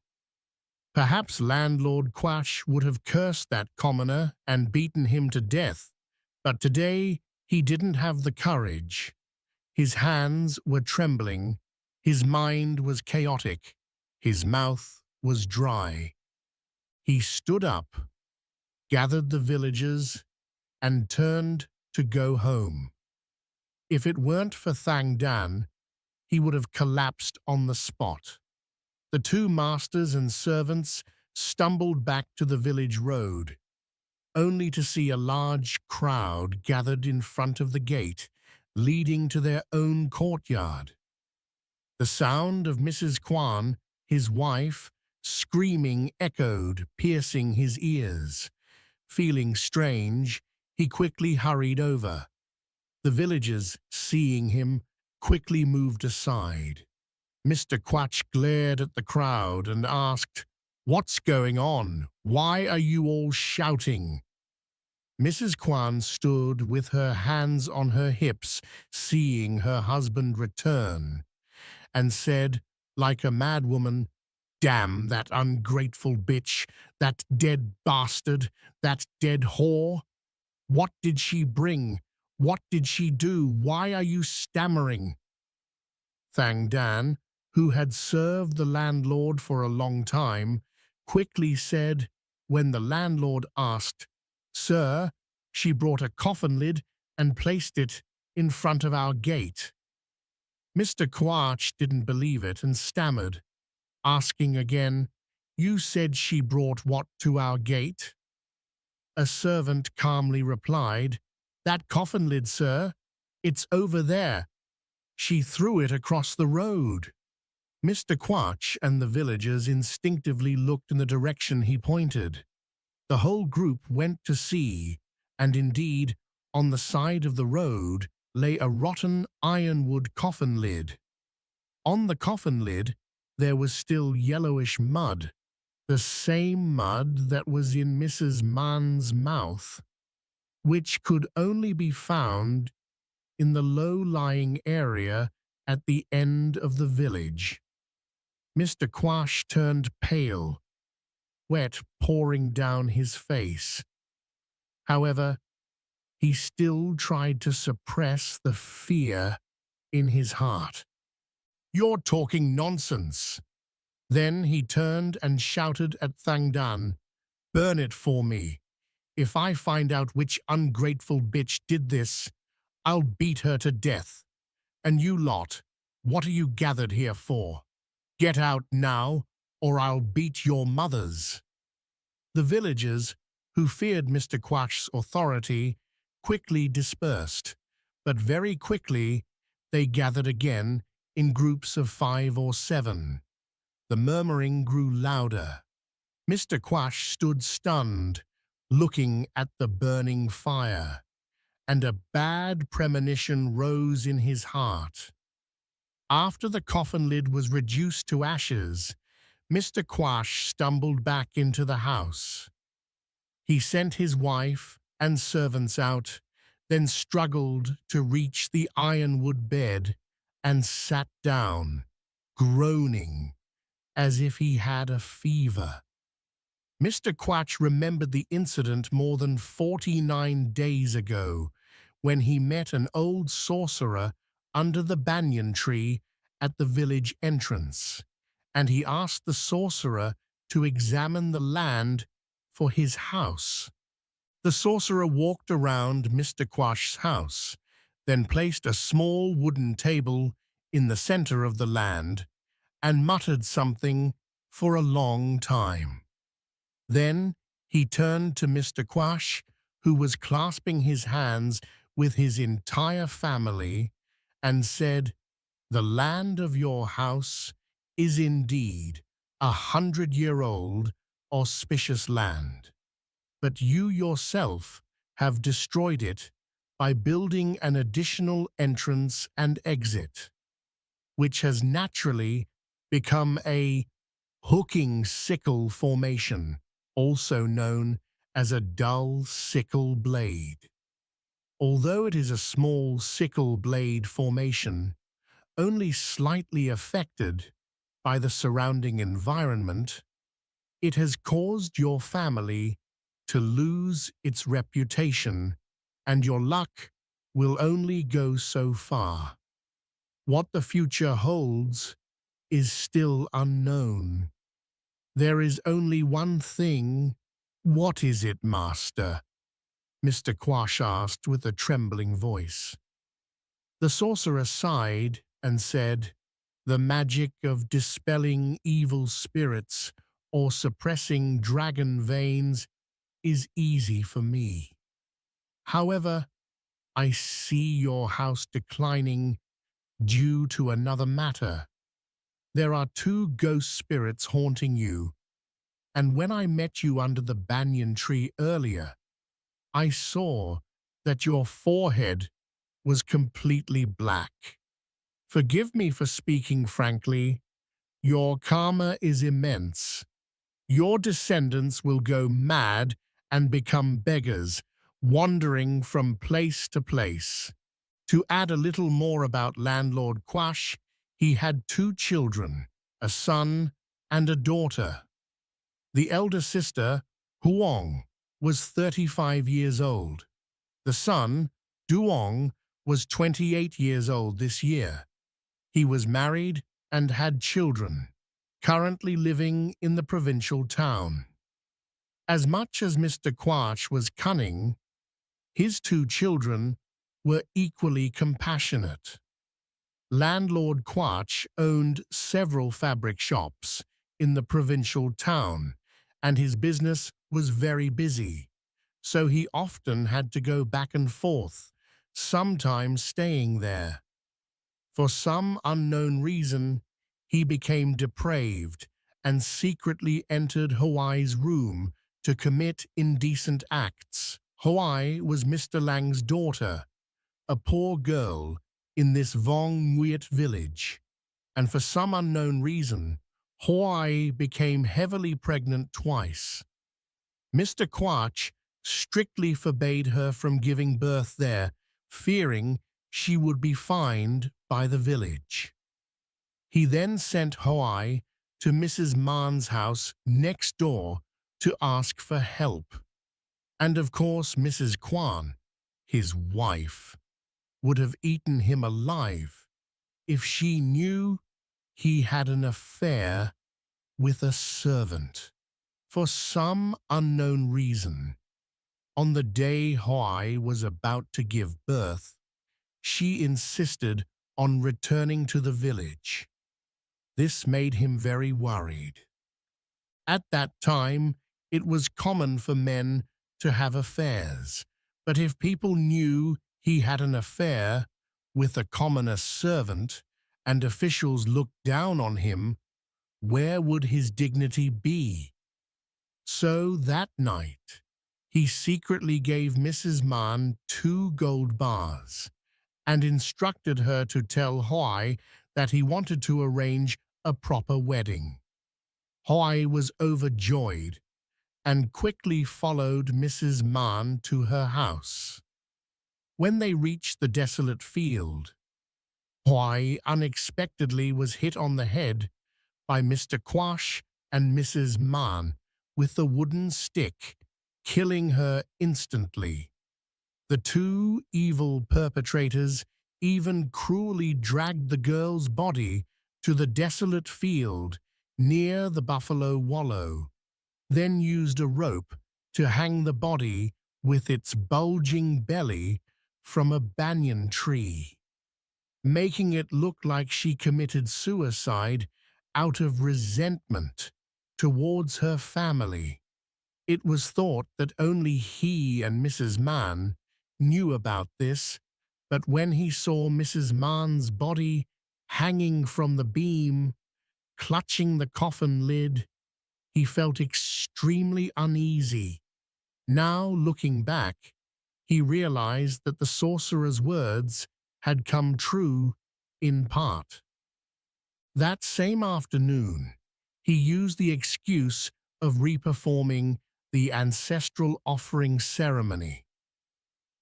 Perhaps Landlord Quash would have cursed that commoner and beaten him to death, but today he didn't have the courage. His hands were trembling, his mind was chaotic, his mouth was dry. He stood up, gathered the villagers, and turned to go home. If it weren't for Thang Dan, he would have collapsed on the spot. The two masters and servants stumbled back to the village road, only to see a large crowd gathered in front of the gate, leading to their own courtyard. The sound of Mrs. Kwan, his wife, screaming echoed, piercing his ears. Feeling strange, he quickly hurried over. The villagers, seeing him, quickly moved aside. Mr. Quach glared at the crowd and asked, "What's going on? Why are you all shouting?" Mrs. Kwan stood with her hands on her hips, seeing her husband return, and said, like a madwoman, "Damn that ungrateful bitch, that dead bastard, that dead whore. What did she bring? What did she do? Why are you stammering?" Thang Dan, who had served the landlord for a long time, quickly said, when the landlord asked, "Sir, she brought a coffin lid and placed it in front of our gate." Mr. Quach didn't believe it and stammered, asking again, "You said she brought what to our gate?" A servant calmly replied, "That coffin lid, sir. It's over there. She threw it across the road." Mr. Quach and the villagers instinctively looked in the direction he pointed. The whole group went to see, and indeed, on the side of the road lay a rotten ironwood coffin lid. On the coffin lid, there was still yellowish mud, the same mud that was in Mrs. Man's mouth, which could only be found in the low-lying area at the end of the village. Mr. Quash turned pale, sweat pouring down his face. However, he still tried to suppress the fear in his heart. "You're talking nonsense." Then he turned and shouted at Thang Dan, "Burn it for me. If I find out which ungrateful bitch did this, I'll beat her to death. And you lot, what are you gathered here for? Get out now, or I'll beat your mothers." The villagers, who feared Mr. Quash's authority, quickly dispersed, but very quickly they gathered again in groups of 5 or 7. The murmuring grew louder. Mr. Quash stood stunned, looking at the burning fire, and a bad premonition rose in his heart. After the coffin lid was reduced to ashes, Mr. Quash stumbled back into the house. He sent his wife and servants out, then struggled to reach the ironwood bed and sat down, groaning as if he had a fever. Mr. Quach remembered the incident more than 49 days ago, when he met an old sorcerer under the banyan tree at the village entrance, and he asked the sorcerer to examine the land for his house. The sorcerer walked around Mr. Quash's house, then placed a small wooden table in the center of the land and muttered something for a long time. Then he turned to Mr. Quash, who was clasping his hands with his entire family, and said, "The land of your house is indeed 100-year-old auspicious land, but you yourself have destroyed it by building an additional entrance and exit, which has naturally become a hooking sickle formation, also known as a dull sickle blade. Although it is a small sickle blade formation, only slightly affected by the surrounding environment, it has caused your family to lose its reputation, and your luck will only go so far. What the future holds is still unknown. There is only one thing." "What is it, master?" Mr. Quash asked with a trembling voice. The sorcerer sighed and said, "The magic of dispelling evil spirits or suppressing dragon veins is easy for me. However, I see your house declining due to another matter. There are 2 ghost spirits haunting you, and when I met you under the banyan tree earlier, I saw that your forehead was completely black. Forgive me for speaking frankly. Your karma is immense. Your descendants will go mad and become beggars, wandering from place to place." To add a little more about Landlord Quash, he had 2 children, a son and a daughter. The elder sister, Huong, was 35 years old. The son, Duong, was 28 years old this year. He was married and had children, currently living in the provincial town. As much as Mr. Quash was cunning, his 2 children were equally compassionate. Landlord Quach owned several fabric shops in the provincial town, and his business was very busy, so he often had to go back and forth, sometimes staying there. For some unknown reason, he became depraved and secretly entered Hawaii's room to commit indecent acts. Hawaii was Mr. Lang's daughter, a poor girl in this Vong Nguyet village, and for some unknown reason, Hawaii became heavily pregnant twice. Mr. Quach strictly forbade her from giving birth there, fearing she would be fined by the village. He then sent Hawaii to Mrs. Man's house next door to ask for help. And of course, Mrs. Kwan, his wife, would have eaten him alive if she knew he had an affair with a servant. For some unknown reason, On the day Hoi was about to give birth, she insisted on returning to the village. This made him very worried. At that time, it was common for men to have affairs, but if people knew he had an affair with a commoner servant and officials looked down on him, where would his dignity be? So that night, he secretly gave Mrs. Man 2 gold bars and instructed her to tell Hoi that he wanted to arrange a proper wedding. Hoi was overjoyed and quickly followed Mrs. Man to her house. When they reached the desolate field, Hoi unexpectedly was hit on the head by Mr. Quash and Mrs. Man with a wooden stick, killing her instantly. The two evil perpetrators even cruelly dragged the girl's body to the desolate field near the buffalo wallow, then used a rope to hang the body with its bulging belly from a banyan tree, making it look like she committed suicide out of resentment towards her family. It was thought that only he and Mrs. Man knew about this, but when he saw Mrs. Man's body hanging from the beam, clutching the coffin lid, he felt extremely uneasy. Now, looking back, he realized that the sorcerer's words had come true in part. That same afternoon, he used the excuse of reperforming the ancestral offering ceremony.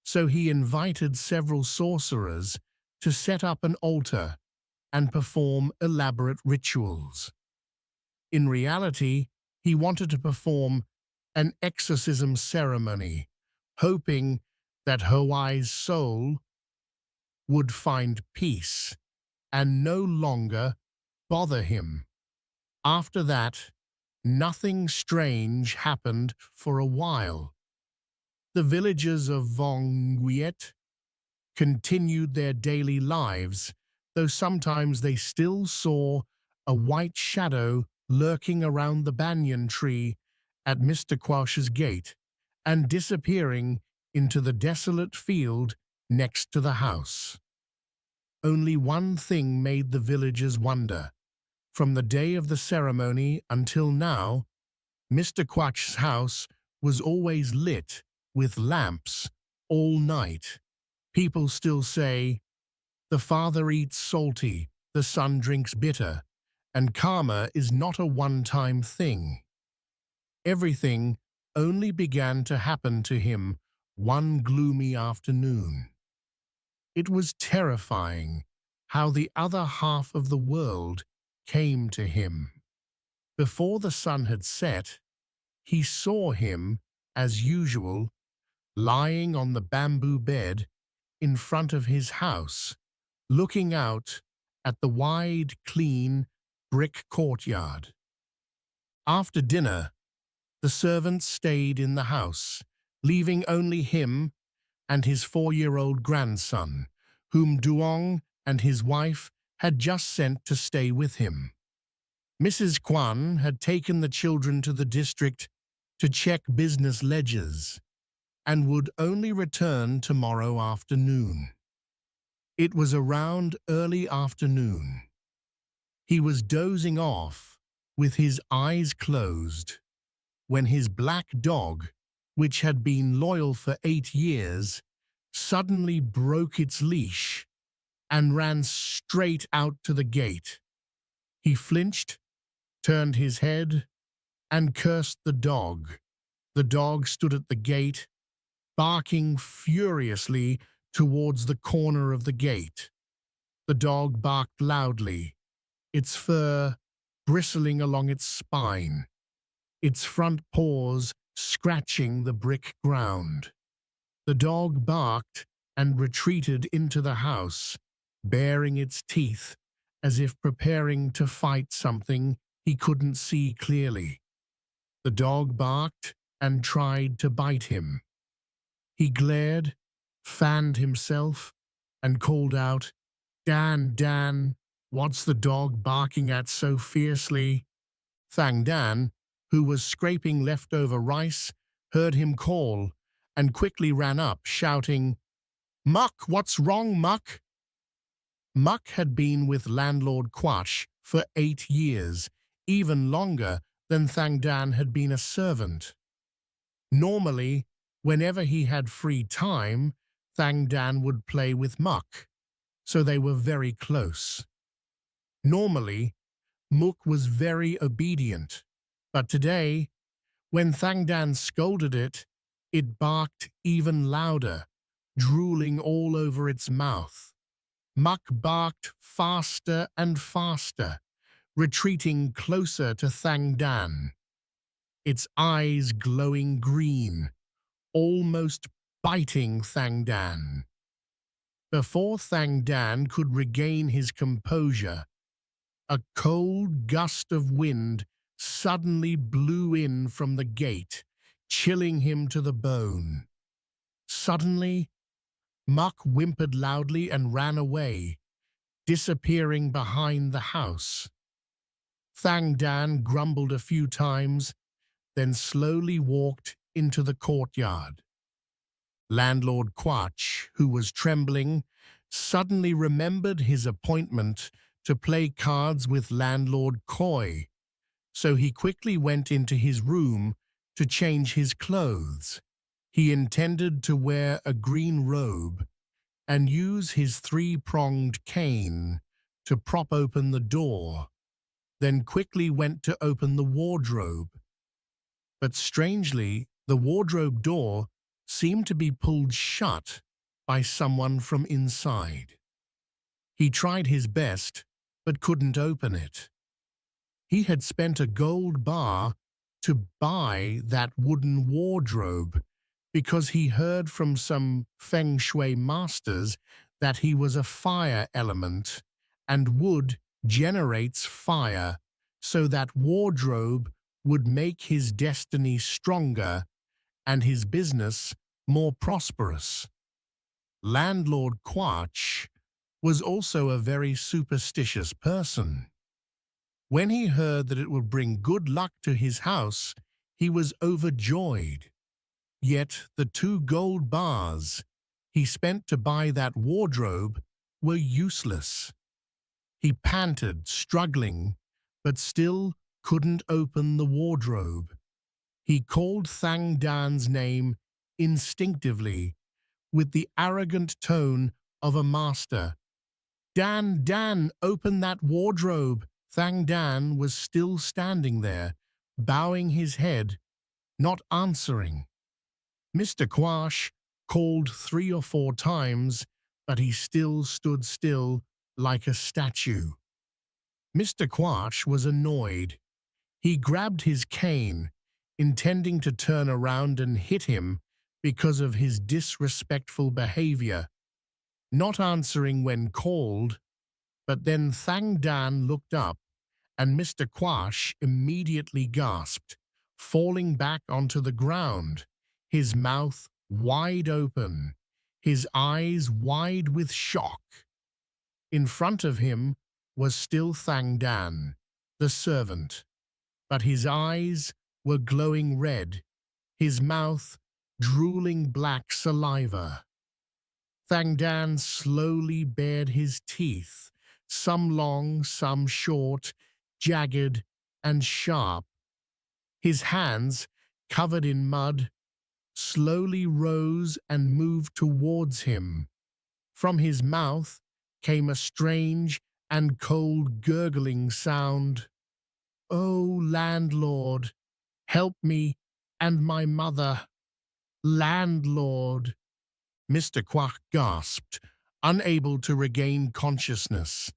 So he invited several sorcerers to set up an altar and perform elaborate rituals. In reality, he wanted to perform an exorcism ceremony, hoping that Hoi's soul would find peace and no longer bother him. After that, nothing strange happened for a while. The villagers of Vong Nguyet continued their daily lives, though sometimes they still saw a white shadow lurking around the banyan tree at Mr. Quash's gate and disappearing into the desolate field next to the house. Only one thing made the villagers wonder. From the day of the ceremony until now, Mr. Quash's house was always lit with lamps all night. People still say, "The father eats salty, the son drinks bitter," and karma is not a one-time thing. Everything only began to happen to him one gloomy afternoon. It was terrifying how the other half of the world came to him. Before the sun had set, he saw him, as usual, lying on the bamboo bed in front of his house, looking out at the wide, clean, brick courtyard. After dinner, the servants stayed in the house, leaving only him and his 4-year-old grandson, whom Duong and his wife had just sent to stay with him. Mrs. Kwan had taken the children to the district to check business ledgers and would only return tomorrow afternoon. It was around early afternoon. He was dozing off with his eyes closed when his black dog, which had been loyal for 8 years, suddenly broke its leash and ran straight out to the gate. He flinched, turned his head, and cursed the dog. The dog stood at the gate, barking furiously towards the corner of the gate. The dog barked loudly, its fur bristling along its spine, its front paws scratching the brick ground. The dog barked and retreated into the house, baring its teeth as if preparing to fight something he couldn't see clearly. The dog barked and tried to bite him. He glared, fanned himself, and called out, Dan, Dan, what's the dog barking at so fiercely? Thang Dan, who was scraping leftover rice, heard him call and quickly ran up, shouting, Muck, what's wrong, Muck? Muck had been with landlord Quash for 8 years, even longer than Thang Dan had been a servant. Normally, whenever he had free time, Thang Dan would play with Muck, so they were very close. Normally, Mook was very obedient, but today, when Thang Dan scolded it, it barked even louder, drooling all over its mouth. Muck barked faster and faster, retreating closer to Thang Dan, its eyes glowing green, almost biting Thang Dan. Before Thang Dan could regain his composure, a cold gust of wind suddenly blew in from the gate, chilling him to the bone. Suddenly, Muck whimpered loudly and ran away, disappearing behind the house. Thang Dan grumbled a few times, then slowly walked into the courtyard. Landlord Quach, who was trembling, suddenly remembered his appointment to play cards with landlord Koi, so he quickly went into his room to change his clothes. He intended to wear a green robe and use his 3-pronged cane to prop open the door, then quickly went to open the wardrobe. But strangely, the wardrobe door seemed to be pulled shut by someone from inside. He tried his best, but couldn't open it. He had spent a gold bar to buy that wooden wardrobe because he heard from some feng shui masters that he was a fire element and wood generates fire, so that wardrobe would make his destiny stronger and his business more prosperous. Landlord Quach was also a very superstitious person. When he heard that it would bring good luck to his house, he was overjoyed. Yet the 2 gold bars he spent to buy that wardrobe were useless. He panted, struggling, but still couldn't open the wardrobe. He called Thang Dan's name instinctively, with the arrogant tone of a master. Dan, Dan, open that wardrobe! Thang Dan was still standing there, bowing his head, not answering. Mr. Quash called 3 or 4 times, but he still stood still like a statue. Mr. Quash was annoyed. He grabbed his cane, intending to turn around and hit him because of his disrespectful behavior, not answering when called. But then Thang Dan looked up, and Mr. Quash immediately gasped, falling back onto the ground, his mouth wide open, his eyes wide with shock. In front of him was still Thang Dan, the servant, but his eyes were glowing red, his mouth drooling black saliva. Thang Dan slowly bared his teeth, some long, some short, jagged and sharp. His hands, covered in mud, slowly rose and moved towards him. From his mouth came a strange and cold gurgling sound. "Oh, landlord, help me and my mother. Landlord." Mr. Quack gasped, unable to regain consciousness.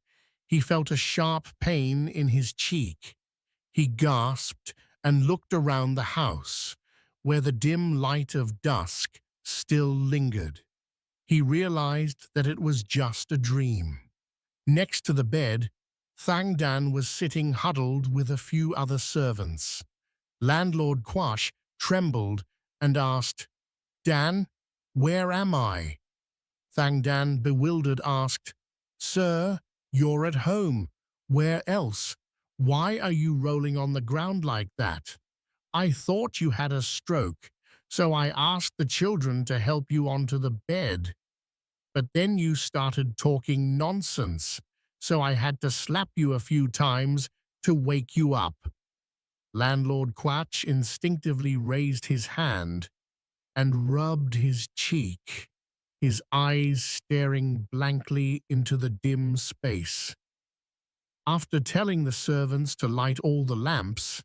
He felt a sharp pain in his cheek. He gasped and looked around the house, where the dim light of dusk still lingered. He realized that it was just a dream. Next to the bed, Thang Dan was sitting huddled with a few other servants. Landlord Quash trembled and asked, "Dan, Where am I? Thang Dan, bewildered, asked. Sir, you're at home. Where else? Why are you rolling on the ground like that? I thought you had a stroke, so I asked the children to help you onto the bed. But then you started talking nonsense, so I had to slap you a few times to wake you up. Landlord Quach instinctively raised his hand and rubbed his cheek, his eyes staring blankly into the dim space. After telling the servants to light all the lamps,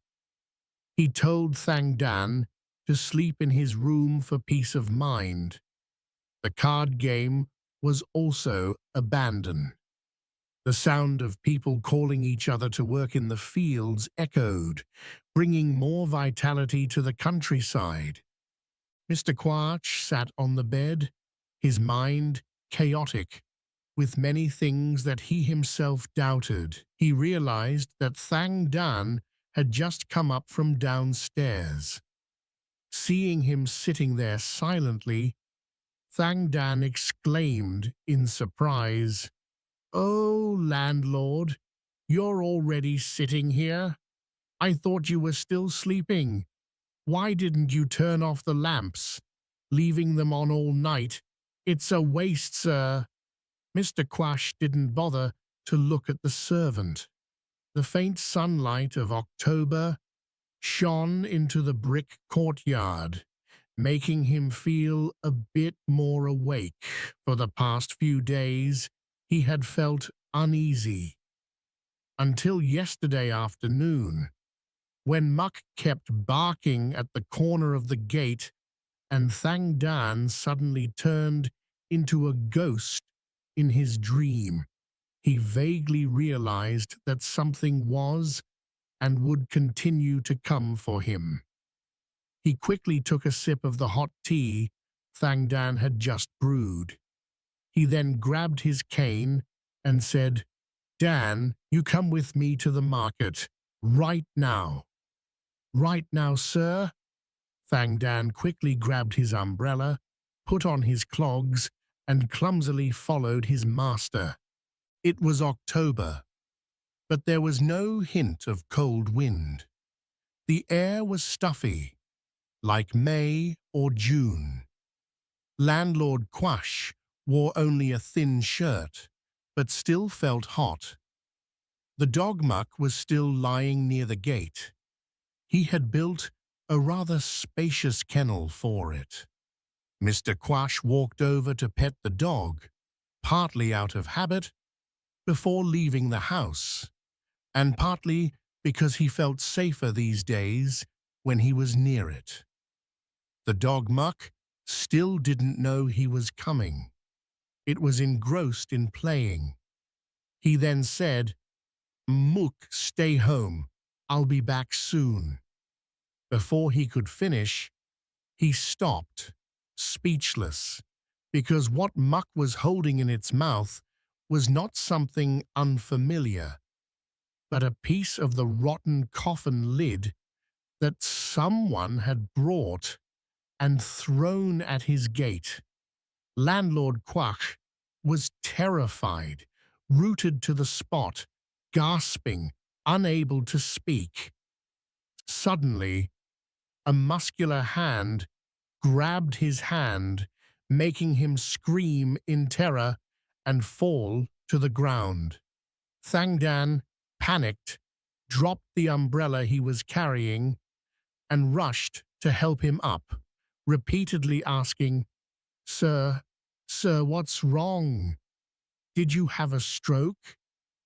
he told Thang Dan to sleep in his room for peace of mind. The card game was also abandoned. The sound of people calling each other to work in the fields echoed, bringing more vitality to the countryside. Mr. Quach sat on the bed, his mind chaotic, with many things that he himself doubted. He realized that Thang Dan had just come up from downstairs. Seeing him sitting there silently, Thang Dan exclaimed in surprise, "Oh, landlord, you're already sitting here? I thought you were still sleeping. Why didn't you turn off the lamps, leaving them on all night? It's a waste, sir." Mr. Quash didn't bother to look at the servant. The faint sunlight of October shone into the brick courtyard, making him feel a bit more awake. For the past few days, he had felt uneasy. Until yesterday afternoon, when Muck kept barking at the corner of the gate and Thang Dan suddenly turned into a ghost in his dream. He vaguely realized that something was and would continue to come for him. He quickly took a sip of the hot tea Thang Dan had just brewed. He then grabbed his cane and said, "Dan, you come with me to the market, right now." "Right now, sir?" Thang Dan quickly grabbed his umbrella, put on his clogs, and clumsily followed his master. It was October, but there was no hint of cold wind. The air was stuffy, like May or June. Landlord Quash wore only a thin shirt, but still felt hot. The dog Muck was still lying near the gate. He had built a rather spacious kennel for it. Mr. Quash walked over to pet the dog, partly out of habit, before leaving the house, and partly because he felt safer these days when he was near it. The dog Muck still didn't know he was coming. It was engrossed in playing. He then said, "Mook, stay home. I'll be back soon." Before he could finish, he stopped, speechless, because what Muck was holding in its mouth was not something unfamiliar, but a piece of the rotten coffin lid that someone had brought and thrown at his gate. Landlord Quack was terrified, rooted to the spot, gasping, unable to speak. Suddenly, a muscular hand grabbed his hand, making him scream in terror and fall to the ground. Thang Dan, panicked, dropped the umbrella he was carrying and rushed to help him up, repeatedly asking, "Sir, sir, what's wrong? Did you have a stroke?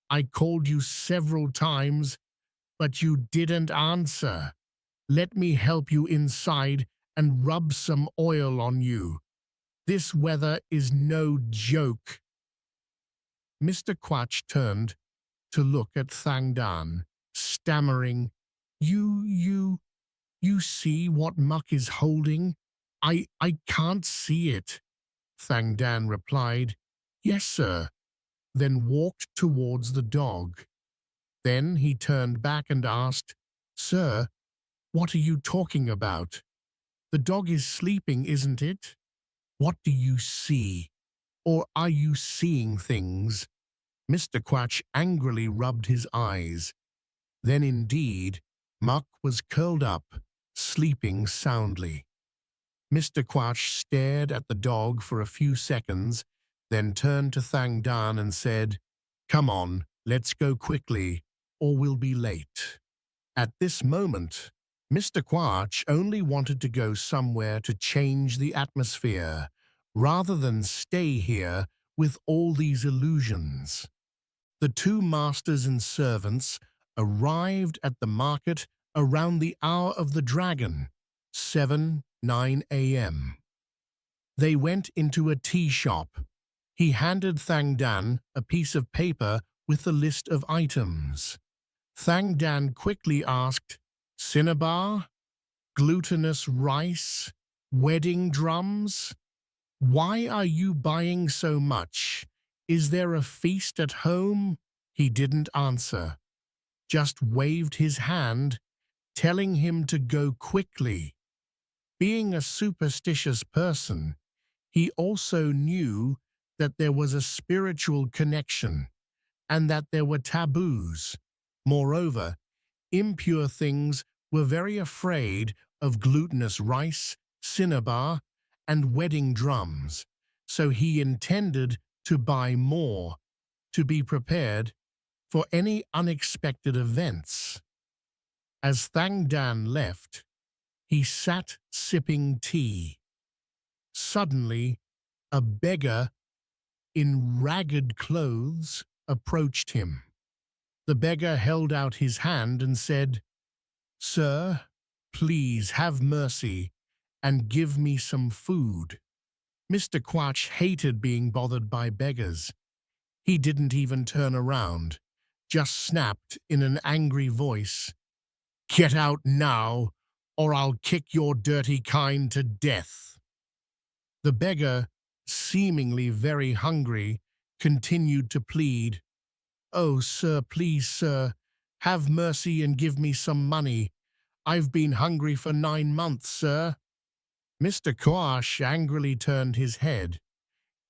I called you several times, but you didn't answer. Let me help you inside and rub some oil on you. This weather is no joke." Mr. Quach turned to look at Thang Dan, stammering, You see what Muck is holding? I can't see it." Thang Dan replied, "Yes, sir," then walked towards the dog. Then he turned back and asked, "Sir, what are you talking about? The dog is sleeping, isn't it?" What do you see? Or are you seeing things? Mr. Quatch angrily rubbed his eyes. Then indeed, Muck was curled up, sleeping soundly. Mr. Quatch stared at the dog for a few seconds, then turned to Thang Dan and said, "Come on, let's go quickly, or we'll be late." At this moment, Mr. Quatch only wanted to go somewhere to change the atmosphere, rather than stay here with all these illusions. The two masters and servants arrived at the market around the hour of the dragon, 7:09 a.m. They went into a tea shop. He handed Thang Dan a piece of paper with a list of items. Thang Dan quickly asked, "Cinnabar? Glutinous rice? Wedding drums? Why are you buying so much? Is there a feast at home?" He didn't answer, just waved his hand, telling him to go quickly. Being a superstitious person, he also knew that there was a spiritual connection and that there were taboos. Moreover, impure things were very afraid of glutinous rice, cinnabar, and wedding drums, so he intended to buy more, to be prepared for any unexpected events. As Thang Dan left, he sat sipping tea. Suddenly, a beggar in ragged clothes approached him. The beggar held out his hand and said, "Sir, please have mercy and give me some food." Mr. Quatch hated being bothered by beggars. He didn't even turn around, just snapped in an angry voice, "Get out now, or I'll kick your dirty kind to death." The beggar, seemingly very hungry, continued to plead, "Oh, sir, please, sir, have mercy and give me some money. I've been hungry for 9 months, sir." Mr. Quash angrily turned his head,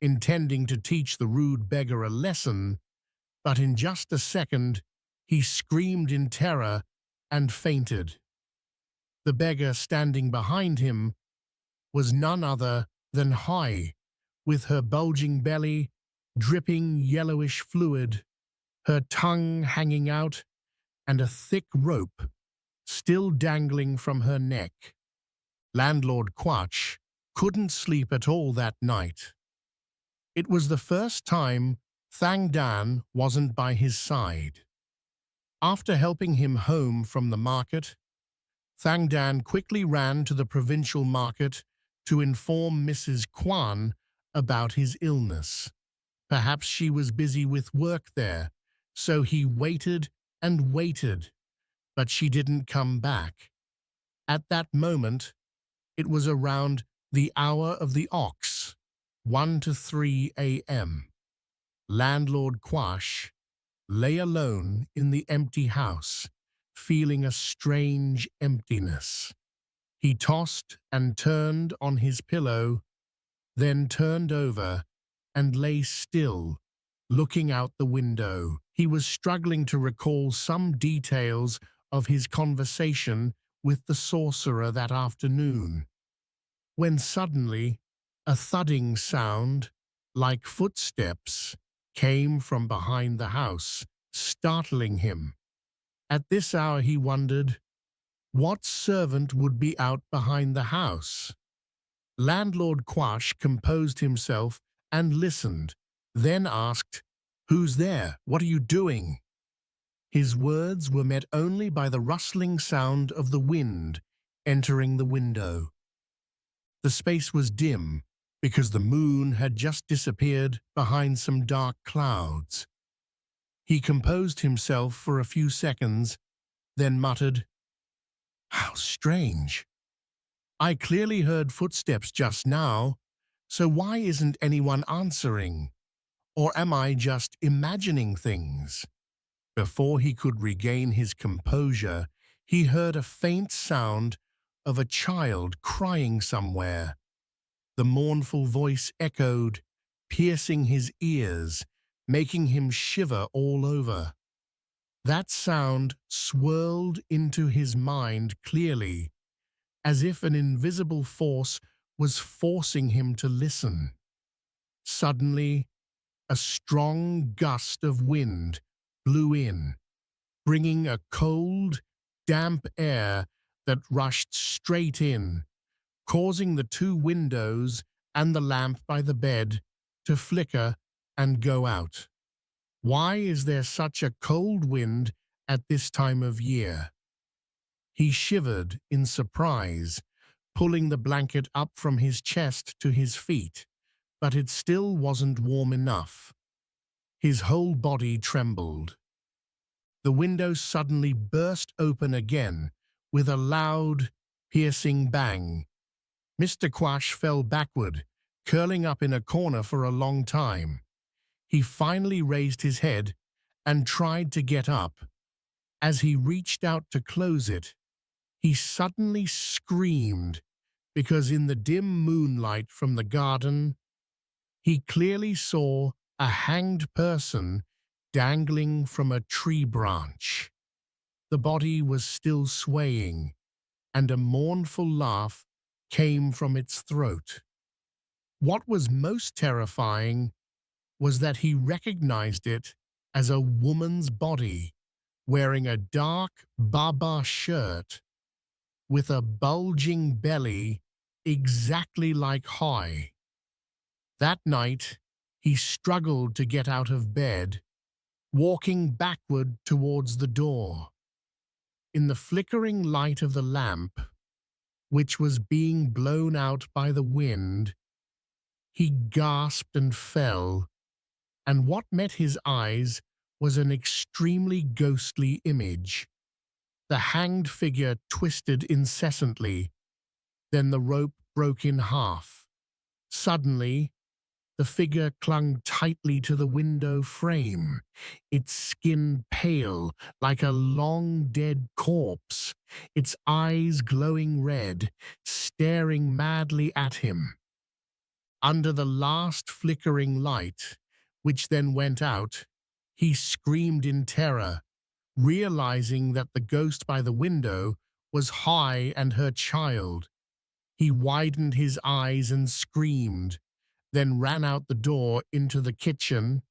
intending to teach the rude beggar a lesson, but in just a second he screamed in terror and fainted. The beggar standing behind him was none other than Hai, with her bulging belly, dripping yellowish fluid, her tongue hanging out, and a thick rope still dangling from her neck. Landlord Quatch couldn't sleep at all that night. It was the first time Thang Dan wasn't by his side. After helping him home from the market, Thang Dan quickly ran to the provincial market to inform Mrs. Quan about his illness. Perhaps she was busy with work there, so he waited and waited, but she didn't come back. At that moment, it was around the hour of the ox, 1 to 3 a.m. Landlord Quash lay alone in the empty house, feeling a strange emptiness. He tossed and turned on his pillow, then turned over and lay still, looking out the window. He was struggling to recall some details of his conversation with the sorcerer that afternoon, when suddenly a thudding sound, like footsteps, came from behind the house, startling him. At this hour he wondered, what servant would be out behind the house? Landlord Quash composed himself and listened, then asked, "Who's there? What are you doing?" His words were met only by the rustling sound of the wind entering the window. The space was dim because the moon had just disappeared behind some dark clouds. He composed himself for a few seconds, then muttered, "How strange. I clearly heard footsteps just now, so why isn't anyone answering? Or am I just imagining things?" Before he could regain his composure, he heard a faint sound of a child crying somewhere. The mournful voice echoed, piercing his ears, making him shiver all over. That sound swirled into his mind clearly, as if an invisible force was forcing him to listen. Suddenly, a strong gust of wind blew in, bringing a cold, damp air that rushed straight in, causing the two windows and the lamp by the bed to flicker and go out. Why is there such a cold wind at this time of year? He shivered in surprise, pulling the blanket up from his chest to his feet, but it still wasn't warm enough. His whole body trembled. The window suddenly burst open again with a loud, piercing bang. Mr. Quash fell backward, curling up in a corner for a long time. He finally raised his head and tried to get up. As he reached out to close it, he suddenly screamed because in the dim moonlight from the garden, he clearly saw a hanged person dangling from a tree branch. The body was still swaying, and a mournful laugh came from its throat. What was most terrifying was that he recognized it as a woman's body, wearing a dark baba shirt with a bulging belly exactly like Hoi. That night, he struggled to get out of bed, walking backward towards the door. In the flickering light of the lamp, which was being blown out by the wind, he gasped and fell, and what met his eyes was an extremely ghostly image. The hanged figure twisted incessantly, then the rope broke in half. Suddenly, the figure clung tightly to the window frame, its skin pale like a long dead corpse, its eyes glowing red, staring madly at him. Under the last flickering light, which then went out, he screamed in terror, realizing that the ghost by the window was Hoi and her child. He widened his eyes and screamed, then ran out the door into the kitchen,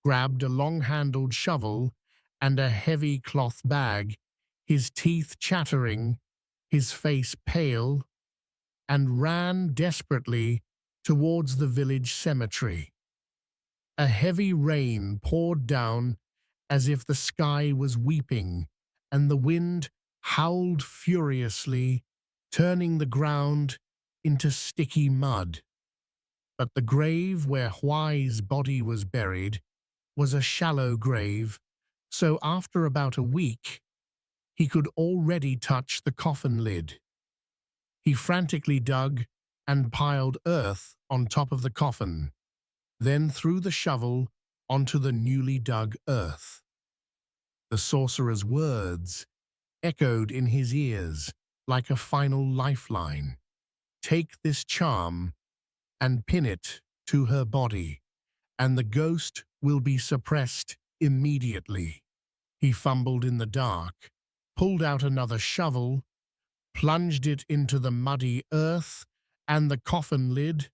grabbed a long-handled shovel and a heavy cloth bag, his teeth chattering, his face pale, and ran desperately towards the village cemetery. A heavy rain poured down as if the sky was weeping, and the wind howled furiously, turning the ground into sticky mud. But the grave where Hoi's body was buried was a shallow grave, so after about a week, he could already touch the coffin lid. He frantically dug and piled earth on top of the coffin, then threw the shovel onto the newly dug earth. The sorcerer's words echoed in his ears like a final lifeline. "Take this charm and pin it to her body, and the ghost will be suppressed immediately." He fumbled in the dark, pulled out another shovel, plunged it into the muddy earth and the coffin lid,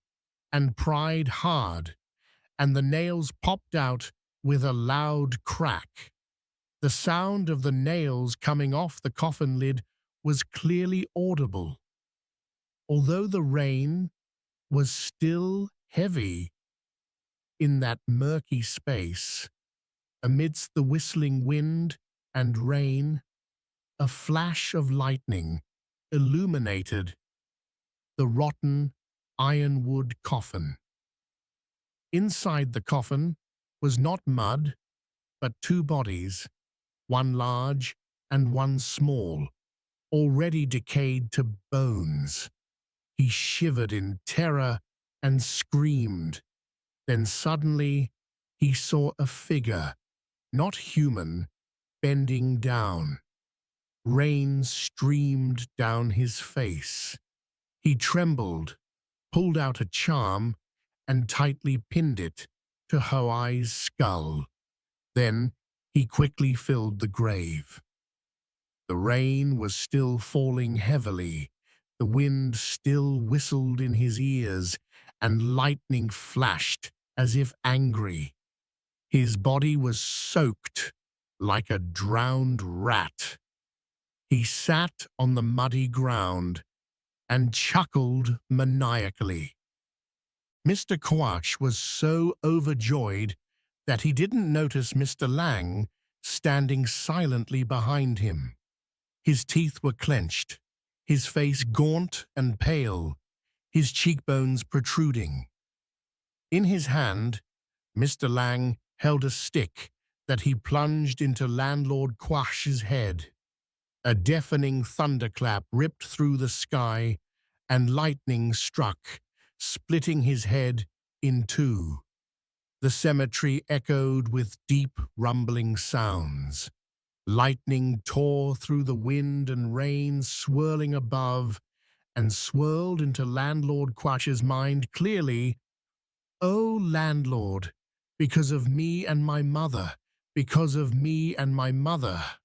and pried hard, and the nails popped out with a loud crack. The sound of the nails coming off the coffin lid was clearly audible. Although the rain was still heavy in that murky space, amidst the whistling wind and rain, a flash of lightning illuminated the rotten ironwood coffin. Inside the coffin was not mud, but two bodies, one large and one small, already decayed to bones. He shivered in terror and screamed. Then suddenly he saw a figure, not human, bending down. Rain streamed down his face. He trembled, pulled out a charm and tightly pinned it to Hoai's skull. Then he quickly filled the grave. The rain was still falling heavily, the wind still whistled in his ears, and lightning flashed as if angry. His body was soaked like a drowned rat. He sat on the muddy ground and chuckled maniacally. Mr. Quash was so overjoyed that he didn't notice Mr. Lang standing silently behind him. His teeth were clenched, his face gaunt and pale, his cheekbones protruding. In his hand, Mr. Lang held a stick that he plunged into Landlord Quash's head. A deafening thunderclap ripped through the sky, and lightning struck, splitting his head in two. The cemetery echoed with deep, rumbling sounds. Lightning tore through the wind and rain, swirling above, and swirled into Landlord Quash's mind clearly. "Oh, landlord, because of me and my mother, because of me and my mother."